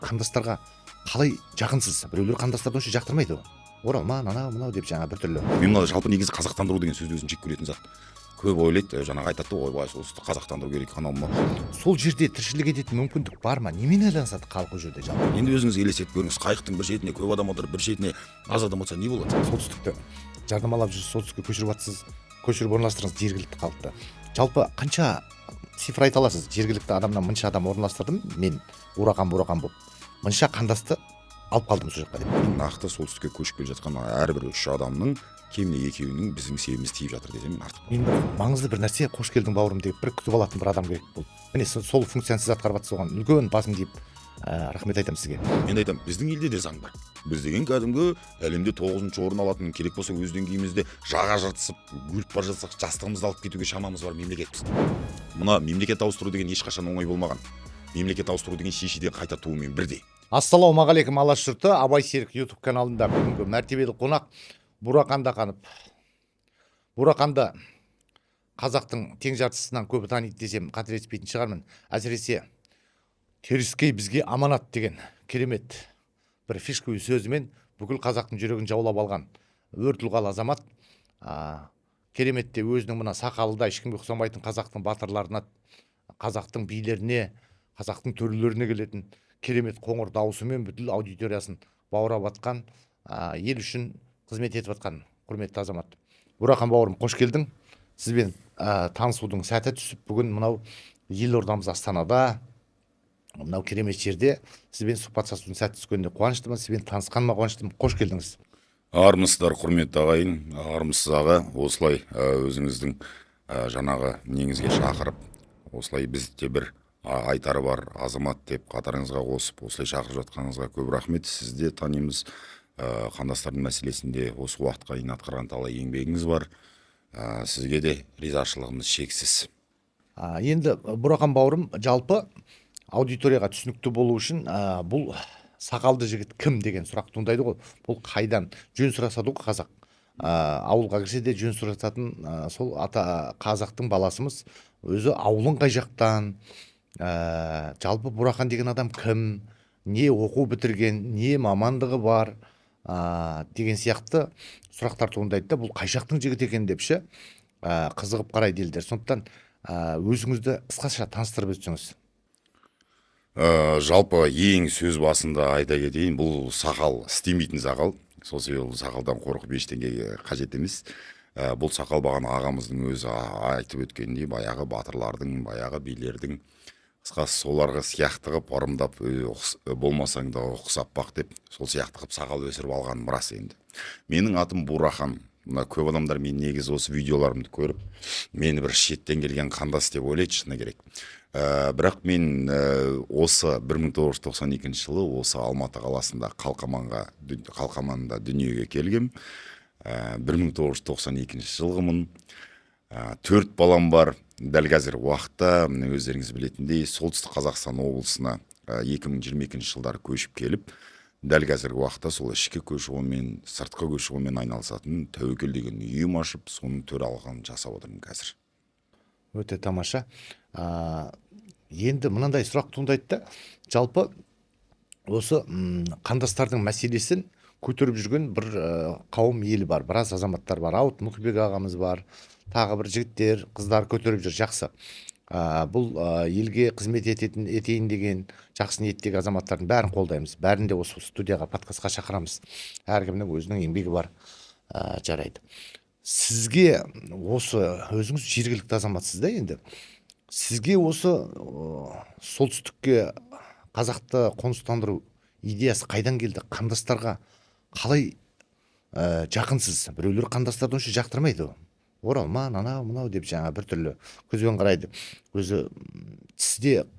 қандастарға қалай жақынсыз? Біреулер қандастарды онша жақтырмайды ғой. Оралман, анау мынау деп жаңа біртүрлі. Мен мына жалпы негізі қазақтандыру деген сөзді өзім жек көретін зат. Көп ойлайды, жаңағы айтады, ойбай, солтүстікті қазақтандыру керек, анау мынау. Сол жерде тіршілік ететін мүмкіндік бар ма? Немен айланысады халық ол жерде жалпы? Енді өзіңіз елестетіп көріңіз, қайықтың бір шетіне көп адам отыр, бір шетіне аз адам отырса не болады? Солтүстікті жарнамалап жүрсіз, солтүстікке көшіріп жатсыз, көшіріп орналастырыңыз жергілікті халықты. Жалпы қанша цифр айта аласыз? Жергілікті адамнан мынша адам орналастырдым мен, бурақан болып. Мынша қандасты алып қалдым сол жаққа деп. Нақты солтүстікке көшіп келе жатқан әрбір 3 адамның кемінде екеуінің біздің себебіміз тиіп жатыр десем мен артық. Мен маңызды бір нәрсе, қош келдің бауырым деп бір күтіп алатын бір адам керек болды. Міне сол функцияны сіз атқарып жатсыз, оған үлкен басым дейіп рахмет айтамын сізге. Мен айтамын, біздің елде де заң бар. Біз деген кәдімгі әлемде 9-шы орын алатын, керек болса өз деңгейімізде жаға жыртысып өліп бара жатсақ жастығымызды алып кетуге шамамыз бар мемлекетпіз. Мына мемлекет ауыстыру деген ешқашан оңай болмаған. Мемлекет ауыстыру деген шешеден қайта туымен бірдей. Ассалаумағалейкум, алаш жұрты. Абай Серік YouTube каналында бүгінгі мәртебелі қонақ Бурақанда қанып. Бурақанды қазақтың тең жартысынан көбі таниды десем қателеспейтін шығармын. Әсіресе теріскей бізге аманат деген керемет бір фишка сөзімен бүкіл қазақтың жүрегін жаулап алған өр тұлғалы азамат. Кереметте өзінің мына сақалында ешкімге ұқсамайтын қазақтың батырларына, қазақтың билеріне, қазақтың төрелеріне келетін керемет қоңыр даусымен бүткіл аудиториясын баурап атқан, ел үшін қызмет етіп атқан құрметті азамат. Бурақан бауырым, қош келдің. Сізбен танысудың сәті түсіп, бүгін мынау елордамыз Астанада, мынау керемет жерде сізбен сұхбаттасудың сәті түскеніне қуаныштымын. Сізбен танысқаныма қуаныштымын. Қош келдіңіз. Армысыздар, құрметті ағайын, армысыз аға. Осылай өзіңіздің жаңағы неңізге шақырып, осылай бізде бір айтары бар азамат деп қатарыңызға қосып, осылай шақырып жатқаныңызға көп рахмет. Сізді танимыз, қандастардың мәселесінде осы уақытқа дейін атқарған талай еңбегіңіз бар. Сізге де ризашылығымыз шексіз. Енді Бурақан бауырым, жалпы аудиторияға түсінікті болу үшін бұл сақалды жігіт кім деген сұрақ туындайды ғой. Бұл қайдан? Жөн сұрасады ғой қазақ. Ауылға кірсе де жөн сұрасатын сол ата қазақтың баласымыз. Өзі ауылын қай жақтан? Жалпы Бурақан деген адам кім? Не оқу бітірген? Не мамандығы бар? Деген сияқты сұрақтар туындайды да, бұл қай жақтың жігіт екен деп ше қызығып қарайды елдер. Сондықтан өзіңізді қысқаша таныстырып өтсеңіз. Жалпы ең сөз басында айта кетейін, бұл сақал істемейтін сақал. Сол себебі сақалдан қорқып ештеңеге қажет емес. Бұл сақал баған ағамыздың өзі айтып өткендей, баяғы батырлардың, баяғы билердің, қысқасы соларға сияқты қып ырымдап болмасаң да ұқсап бақ деп, сол сияқты қып сақал өсіріп алған рас енді. Менің атым Бурақан. Мына көп адамдар мен негізі осы видеоларымды көріп, мені бір шеттен келген қандас деп ойлайды шыны керек. Бірақ мен осы 1992 жылы осы Алматы қаласында Қалқаманда дүниеге келгем. 1992 жылғымын. 4 балам бар. Дәл қазір уақытта, өздеріңіз білетіндей, солтүстік Қазақстан облысына 2022 жылдары көшіп келіп, дәл қазіргі уақытта сол ішкі көші-қонмен, сыртқы көші-қонмен айналысатын Тәуекел деген ұйым ашып, соның төралығын жасап отырмын қазір. Өте тамаша. Енді мынандай сұрақ туындайды да, жалпы осы қандастардың мәселесін көтеріп жүрген бір қауым елі бар, біраз азаматтар бар. Ауыт Мұқибек ағамыз бар, тағы бір жігіттер, қыздар көтеріп жүр, жақсы. Бұл елге қызмет етейін деген жақсы ниеттегі азаматтардың бәрін қолдаймыз. Бәрін де осы студияға, подкастқа шақырамыз. Әркімнің өзінің еңбегі бар, жарайды. Сізге осы, өзіңіз жергілікті азаматсыз да енді, сізге осы солтүстікке қазақты қоныстандыру идеясы қайдан келді? Қандастарға қалай жақынсыз? Біреулер қандастарды онша жақтырмайды ғой. Оралман, анау мынау деп жаңа біртүрлі көзбен қарайды. Өзі сізде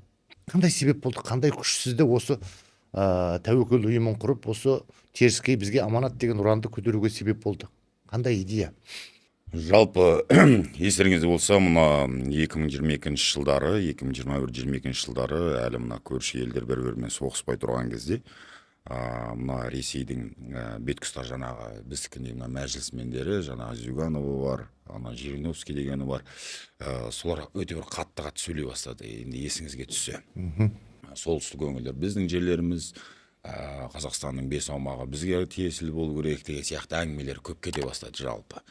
қандай себеп болды, қандай күш сізді осы Тәуекел ұйымын құрып, осы теріскей бізге аманат деген ұранды көтеруге себеп болды? Қандай идея? Жалпы естеріңізде болса, мына 2021 жылдары әлі мына көрші елдер бір-бірімен соғыспай тұрған кезде, мына Ресейдің беткұста жаңағы біздікіндей мына мәжілісмендері, жаңағы Зюганова бар, ана Жириновский дегені бар, солар өте бір қатты сөйлей бастады. Енді есіңізге түссе. солтүстік өңірлер біздің жерлеріміз, Қазақстанның 5 аумағы бізге тиесілі болу керек деген сияқты әңгімелер көп кете бастады жалпы.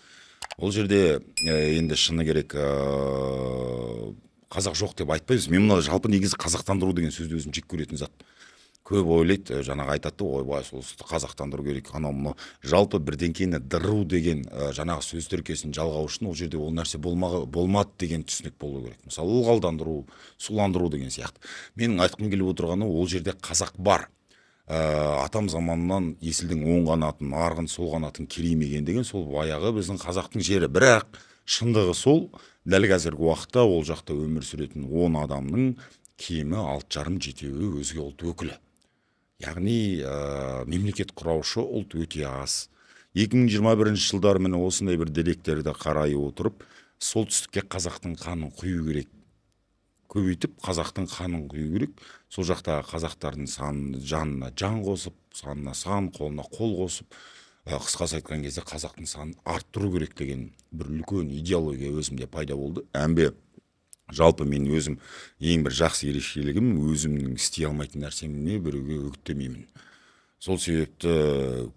Ол жерде енді шыны керек қазақ жоқ деп айтпаймыз. Мен мына жалпы негізі қазақтандыру деген сөзді өзім жек көретін зат. Көп ойлайды, жаңағы айтады, ойбай солтүстікті қазақтандыру керек, анау мынау. Жалпы бірдеңкені дыру деген жаңағы сөз тіркесін жалғау үшін ол жерде ол нәрсе болмады деген түсінік болу керек. Мысалы, ылғалдандыру, суландыру деген сияқты. Менің айтқым келіп отырғаны, ол жерде қазақ бар. Атам заманынан есілдің оң қанатын, арғын сол қанатын кереймеген деген сол баяғы біздің қазақтың жері. Бірақ шындығы сол, дәл қазіргі уақытта ол жақта өмір сүретін 10 адамның кемі 6,5-7 өзге ұлт өкілі. Яғни мемлекет құраушы ұлт өте аз. 2021 жылдар міне осындай бір деректерді қарай отырып, солтүстікке қазақтың қанын құю керек. Көбейтіп, қазақтың қанын құю керек. Сол жақта қазақтардың жанына жан қосып, санына сан, қолына қол қосып, қысқасы айтқан кезде қазақтың санын арттыру керек деген бір үлкен идеология өзімде пайда болды. Әмбе жалпы мен өзім ең бір жақсы ерекшелігім өзімнің істей алмайтын нәрсемне біреуге үгіттемеймін. Сол себепті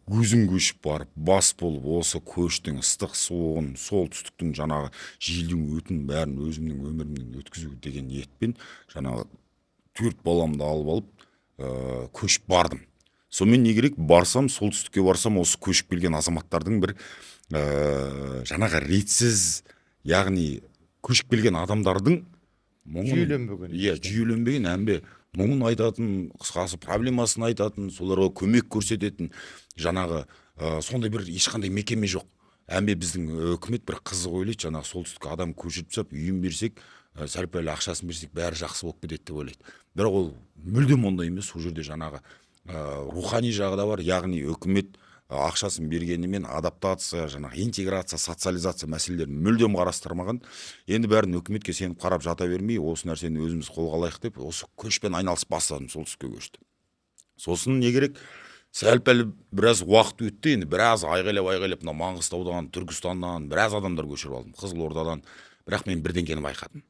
өзім көшіп барып, бас болып осы көштің ыстық суығын, солтүстіктің жаңағы желдің өтін бәрін өзімнің өмірімнен өткізу деген ниетпен жаңағы 4 баламды алып алып көшіп бардым. Сонымен не керек? Барсам, солтүстікке барсам, осы көшіп келген азаматтардың бір жаңағы ретсіз, яғни көшіп келген адамдардың жүйеленбеген әмбе мұңын айтатын, қысқасы проблемасын айтатын, соларға көмек көрсететін жаңағы сондай бір ешқандай мекеме жоқ. Әмбе біздің үкімет бір қызық ойлайды, жаңағы солтүстікке адам көшіріп тастап, үйін берсек, сәл-пәл ақшасын берсек, бәрі жақсы болып кетеді деп ойлайды. Бірақ ол мүлдем ондай емес. Сол жерде жаңағы рухани жағы да бар, яғни үкімет ақшасын бергенімен адаптация, жаңағы интеграция, социализация мәселелерін мүлдем қарастырмаған. Енді бәрін өкіметке сеніп қарап жата бермей, осы нәрсені өзіміз қолға алайық деп, осы көшпен айналысып бастадым, солтүстікке көшті. Сосын не керек? Сәл-пәл біраз уақыт өтті, енді біраз айғайлап, мына Маңғыстаудан, Түркістаннан біраз адамдар көшіріп алдым, Қызылордадан. Бірақ мен бірдеңкені байқадым.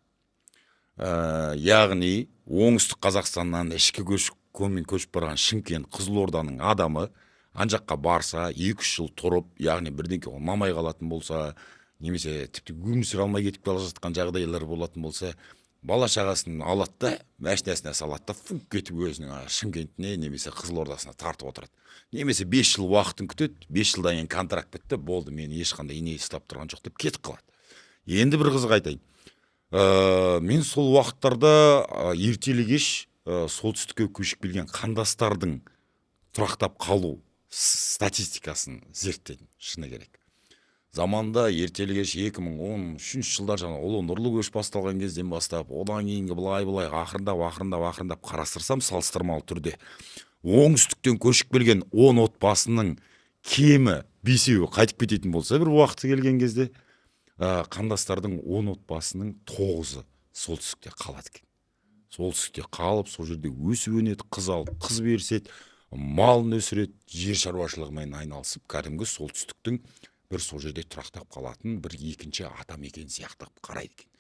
Яғни оңтүстік Қазақстаннан ішкі көшіп барған Шымкент, Қызылорданың адамы анжаққа барса, 2-3 жыл тұрып, яғни бірдеңке ұнамай қалатын болса, немесе тіпті өмір сүре алмай кетіп қала жатқан жағдайлар болатын болса, бала шағасын алады да, машинасына салады да, фук кетіп өзінің Шымкентіне немесе Қызылордасына тартып отырады. Немесе 5 жыл уақытын күтеді, 5 жылдан кейін контракт бітті, болды, мен ешқандай ине ұстап тұрған жоқ деп кетіп қалады. Енді бір қызық айтайын. Мен сол уақыттарда ертелі кеш солтүстікке көшіп келген қандастардың тұрақтап қалу статистикасын зерттедім, шыны керек. Заманда ертелі кеш 2013 жылдар жаңа ұлы нұрлы көш басталған кезден бастап, одан кейінгі былай ақырындап қарастырсам, салыстырмалы түрде оңтүстіктен көшіп келген 10 отбасының кемі 5-еуі қайтып кететін болса, бір уақыты келген кезде қандастардың 10 отбасының 9-ы солтүстікте қалады екен. Солтүстікте қалып, сол жерде өсіп-өнеді, қыз алып, қыз беріседі, малын өсіреді, жер шаруашылығымен айналысып, кәдімгі солтүстіктің бір сол жерде тұрақтап қалатын бір екінші ата мекен сияқты қарайды екен.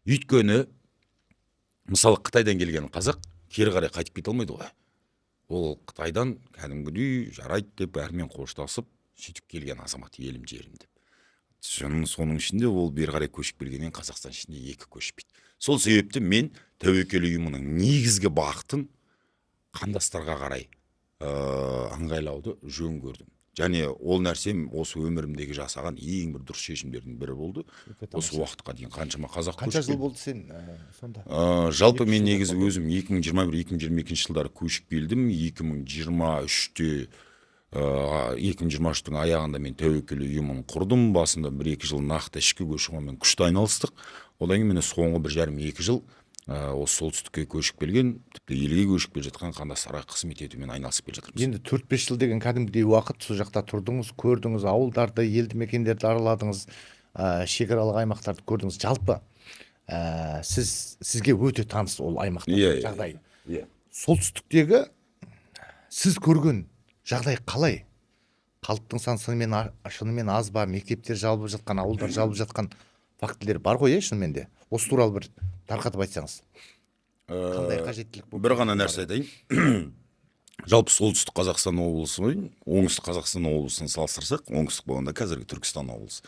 Өйткені мысалы Қытайдан келген қазақ кері қарай қайтып кете алмайды ғой. Ол Қытайдан кәдімгідей жарайды деп бәрімен қоштасып, сөйтіп келген азамат, елім жерім деп. Соның ішінде ол бері қарай көшіп келгеннен Қазақстан ішінде 2 көшпейді. Сол себепті мен тәуекел ұйымының негізгі бағытын қандастарға қарай ыңғайлауды жөн көрдім. Және ол нәрсем осы өмірімдегі жасаған ең бір дұрыс шешімдердің бірі болды. Осы уақытқа дейін қаншама қазақ көшіп. Қанша жыл болды сен сонда? Жалпы мен негізі өзім 2021-2022 жылдары көшіп келдім. 2023-тің аяғында мен тәуекел ұйымын құрдым. Басында 1-2 жыл нақты ішкі көші-қонмен күшті айналыстық. Одан кейін соңғы 1,5-2 жыл осы солтүстікке көшіп келген, тіпті елге көшіп келе жатқан қандастарға қызмет етумен айналысып келе жатырмыз. Енді 4-5 жыл деген кәдімгідей уақыт, сол жақта тұрдыңыз, көрдіңіз, ауылдарды, елді мекендерді араладыңыз, шекаралық аймақтарды көрдіңіз. Жалпы сізге өте таныс ол аймақтың жағдайы. Солтүстіктегі сіз көрген жағдай қалай? Халықтың саны шынымен аз ба? Мектептер жабылып жатқан, ауылдар жабылып жатқан фактілер бар ғой, шынымен де. Осы туралы бір тарқатып айтсаңыз. қандай қажеттілік болып бір ғана кетті нәрсе оларға? айтайын. Жалпы солтүстік Қазақстан облысы мен оңтүстік Қазақстан облысын салыстырсақ, оңтүстік болғанда қазіргі Түркістан облысы.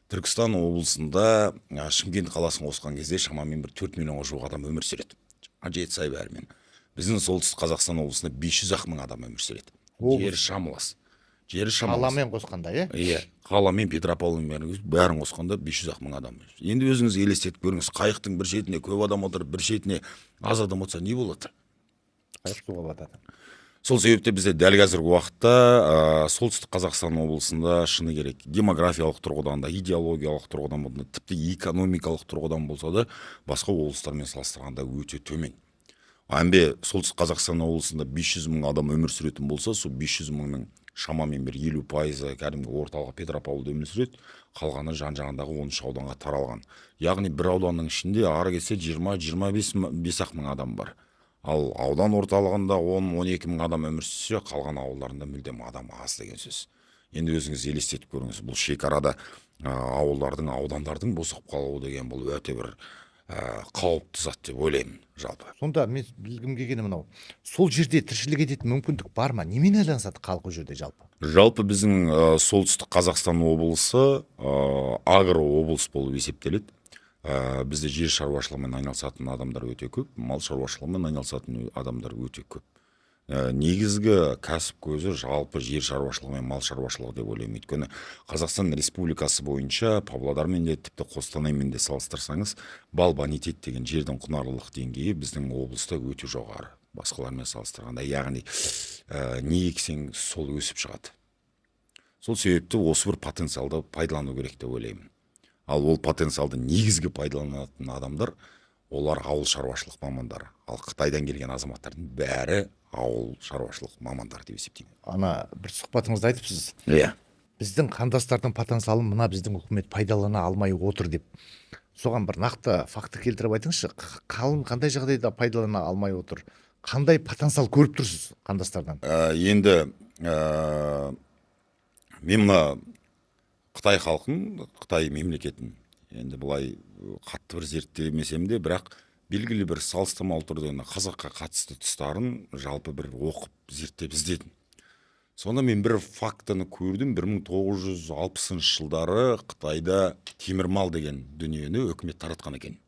Түркістан облысында Шымкент қаласын қосқан кезде шамамен бір 4 миллионға жуық адам өмір сүреді. Жетісай бәрімен. Біздің солтүстік Қазақстан облысында 500 мың адам өмір сүреді. Жері шамалас. Қаламен қосқанда, Иә, қаламен Петропавлдың бәрін қосқанда 500 мың адам. Енді өзіңіз елестетіп көріңіз, қайықтың бір шетіне көп адам отыр, бір шетіне аз адам отырса не болады? қайық суға батады. Сол себепте бізде дәл қазіргі уақытта солтүстік Қазақстан облысында шыны керек демографиялық тұрғыдан да, идеологиялық тұрғыдан да, тіпті экономикалық тұрғыдан болса да, басқа облыстармен салыстырғанда өте төмен. Әмбе солтүстік Қазақстан облысында 500 мың адам өмір сүретін болса, сол 500 мыңның шамамен бір 50% кәдімгі орталық Петропавлда өмір сүреді, қалғаны жан-жағындағы 13 ауданға таралған. Яғни бір ауданның ішінде ары кетсе 20-25 мың адам бар. Ал аудан орталығында 10-12 мың адам өмір сүрсе, қалған ауылдарында мүлдем адам аз деген сөз. Енді өзіңіз елестетіп көріңіз, бұл шекарада ауылдардың, аудандардың босап қалуы деген бұл өте бір қауіпті зат деп ойлаймын жалпы. Сонда мен білгім келгені мынау, сол жерде тіршілік ететін мүмкіндік бар ма? Немен айланысады халық ол жерде жалпы? Жалпы біздің солтүстік Қазақстан облысы агро облыс болып есептеледі. Бізде жер шаруашылығымен айналысатын адамдар өте көп, мал шаруашылығымен айналысатын адамдар өте көп. Негізгі кәсіп көзі жалпы жер шаруашылығы мен мал шаруашылығы деп ойлаймын. Өйткені Қазақстан Республикасы бойынша Павлодармен де тіпті Қостанаймен де салыстырсаңыз, бал бонитет деген жердің құнарлылық деңгейі біздің облыста өте жоғары. Басқалармен салыстырғанда, яғни не ексең сол өсіп шығады. Сол себепті осы бір потенциалды пайдалану керек деп ойлаймын. Ал ол потенциалды негізгі пайдаланатын адамдар, олар ауыл шаруашылық мамандары. Ал Қытайдан келген азаматтардың бәрі ауыл шаруашылық мамандары деп есептеймін. Ана бір сұхбатыңызда айтыпсыз. Иә. Біздің қандастардың потенциалын мына біздің үкімет пайдалана алмай отыр деп. Соған бір нақты факті келтіріп айтыңызшы. Қандай жағдайда пайдалана алмай отыр? Қандай потенциал көріп тұрсыз қандастардан? Енді мен мына Қытай халқын, Қытай мемлекетін енді бұлай қатты бір зерттемесем де, бірақ белгілі бір салыстырмалы түрде қазаққа қатысты тұстарын жалпы бір оқып зерттеп іздедім. Сонда мен бір фактыны көрдім. 1960 жылдары Қытайда темірмал деген дүниені үкімет таратқан екен.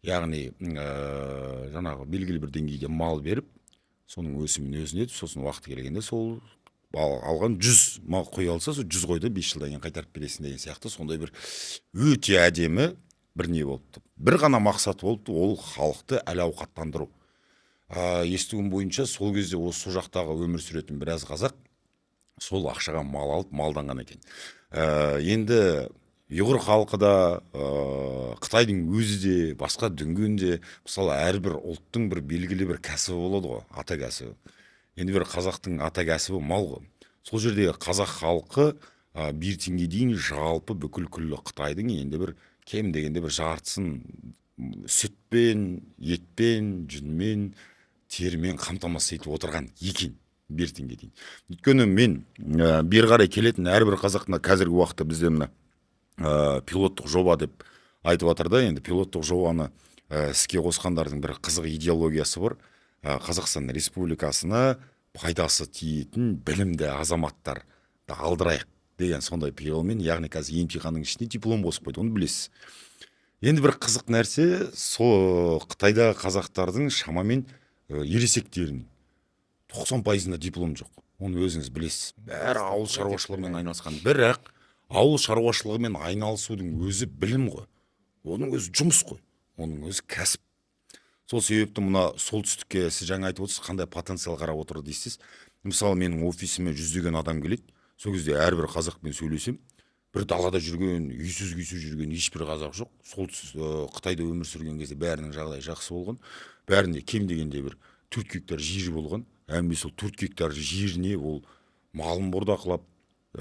Яғни жаңағы белгілі бір деңгейде мал беріп, соның өсімін өзіне, сосын уақыты келгенде сол алған 100 мал қой алса, сол 100 қойды 5 жылдан кейін қайтарып бересің деген сияқты, сондай бір өте әдемі бір не болыпты. Бір ғана мақсат болыпты, ол халықты әл ауқаттандыру. Естуім бойынша сол кезде осы жақтағы өмір сүретін біраз қазақ сол ақшаға мал алып малданған екен. Енді ұйғыр халқы да, Қытайдың өзі де, басқа дүнгенде, мысалы әрбір ұлттың бір белгілі бір кәсібі болады ғой, ата кәсібі. Енді бір қазақтың ата кәсібі мал ғой. Сол жердегі қазақ халқы бір теңге дейін жалпы бүкіл күллі Қытайдың енді бір кем дегенде бір жартысын сүтпен, етпен, жүнмен, терімен қамтамасыз етіп отырған екен. Бір теңге дейін. Өйткені мен бері қарай келетін әрбір қазақтың қазіргі уақытта бізде мына пилоттық жоба деп айтып жатыр да, енді пилоттық жобаны іске қосқандардың бір қызық идеологиясы бар. Қазақстан Республикасына пайдасы тиетін білімді азаматтар да алдырайық деген сондай пиғылмен, яғни қазір емтиханның ішіне диплом қосып қойды, оны білесіз. Енді бір қызық нәрсе, сол Қытайда қазақтардың шамамен ересектерінің 90%-ында диплом жоқ. Оны өзіңіз білесіз. Бәрі ауыл шаруашылығымен айналысқан. Бірақ ауыл шаруашылығымен айналысудың өзі білім ғой. Оның өзі жұмыс қой. Оның өзі кәсіп. Сол себепті мына солтүстікке сіз жаңа айтып отырсыз, қандай потенциал қарап отыр дейсіз. Мысалы, менің офисіме 100-деген адам келеді. Сол кезде әрбір қазақпен сөйлесем, бір далада жүрген, үйсіз-күйсіз жүрген ешбір қазақ жоқ. Қытайда өмір сүрген кезде бәрінің жағдайы жақсы болған. Бәрінде кем дегенде бір 4 гектар жері болған. Әмбе сол 4 гектар жеріне ол малын бордақылап,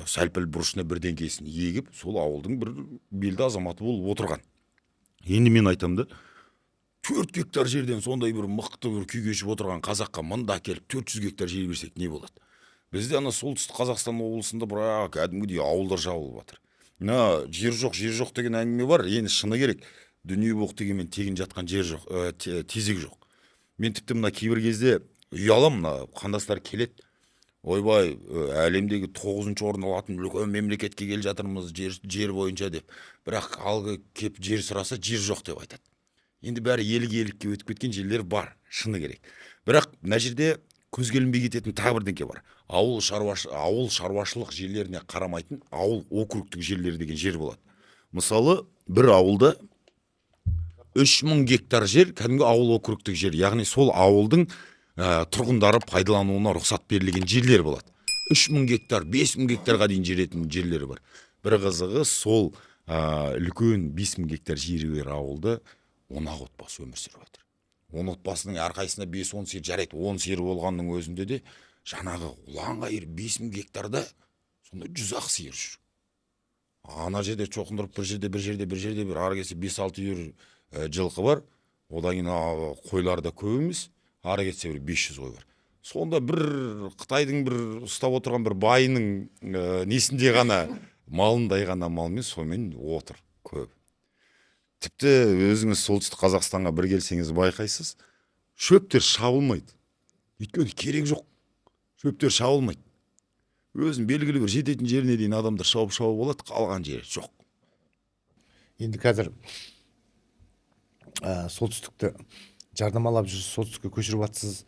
сәл-пәл бұрышына бірдеңкесін егіп, сол ауылдың бір белді азаматы болып отырған. Енді мен айтам да, 4 гектар жерден сондай бір мықты бір күй кешіп отырған қазаққа мында келіп 400 гектар жер берсек не болады? Бізде ана солтүстік Қазақстан облысында бірақ кәдімгідей ауылдар жабылып жатыр. Жер жоқ деген әңгіме бар. Енді шыны керек, дүние боқ дегенмен тегін жатқан жер жоқ, тезек жоқ. Мен тіпті мына кейбір кезде ұяламын, мына қандастар келеді. Ойбай, әлемдегі 9-шы орын алатын үлкен мемлекетке келе жатырмыз жер бойынша деп. Бірақ алғы кеп жер сұраса, жер жоқ деп айтады. Енді бәрі елік-елікке өтіп кеткен жерлер бар, шыны керек. Бірақ мына жерде көзге ілінбей кететін тағы бірдеңке бар. Ауыл шаруашылық жерлеріне қарамайтын ауыл округтік жерлер деген жер болады. Мысалы, бір ауылда 3000 гектар жер кәдімгі ауыл округтік жер, яғни сол ауылдың тұрғындары пайдалануына рұқсат берілген жерлер болады. 3000 гектар, 5000 гектарға дейін жеретін жерлері бар. Бір қызығы, сол үлкен 5000 гектар жері бар ауылда 10 отбасы өмір сүріп жатыр. 10 отбасының әрқайсысына 5-10 сиыр жарайды. 10 сиыр болғанның өзінде де жаңағы ұлан-ғайыр 5000 гектарда сонда 100-ақ сиыр жүр. Ана жерде чоқындырып бір жерде бір ары келсе 5-6 үйір жылқы бар. Одан кейін қойлар да көп емес. Ары кетсе бір 500 қой бар. Сонда бір Қытайдың бір ұстап отырған бір байының несінде ғана малындай ғана малмен сонымен отыр көп. Тіпті өзіңіз солтүстік Қазақстанға бір келсеңіз байқайсыз, шөптер шабылмайды. Өйткені керек жоқ. Шөптер шабылмайды. Өзін белгілі бір жететін жеріне дейін адамдар шауып болады, қалған жері жоқ. Енді қазір солтүстікті жарнамалап жүрсіз, солтүстікке көшіріп жатсыз,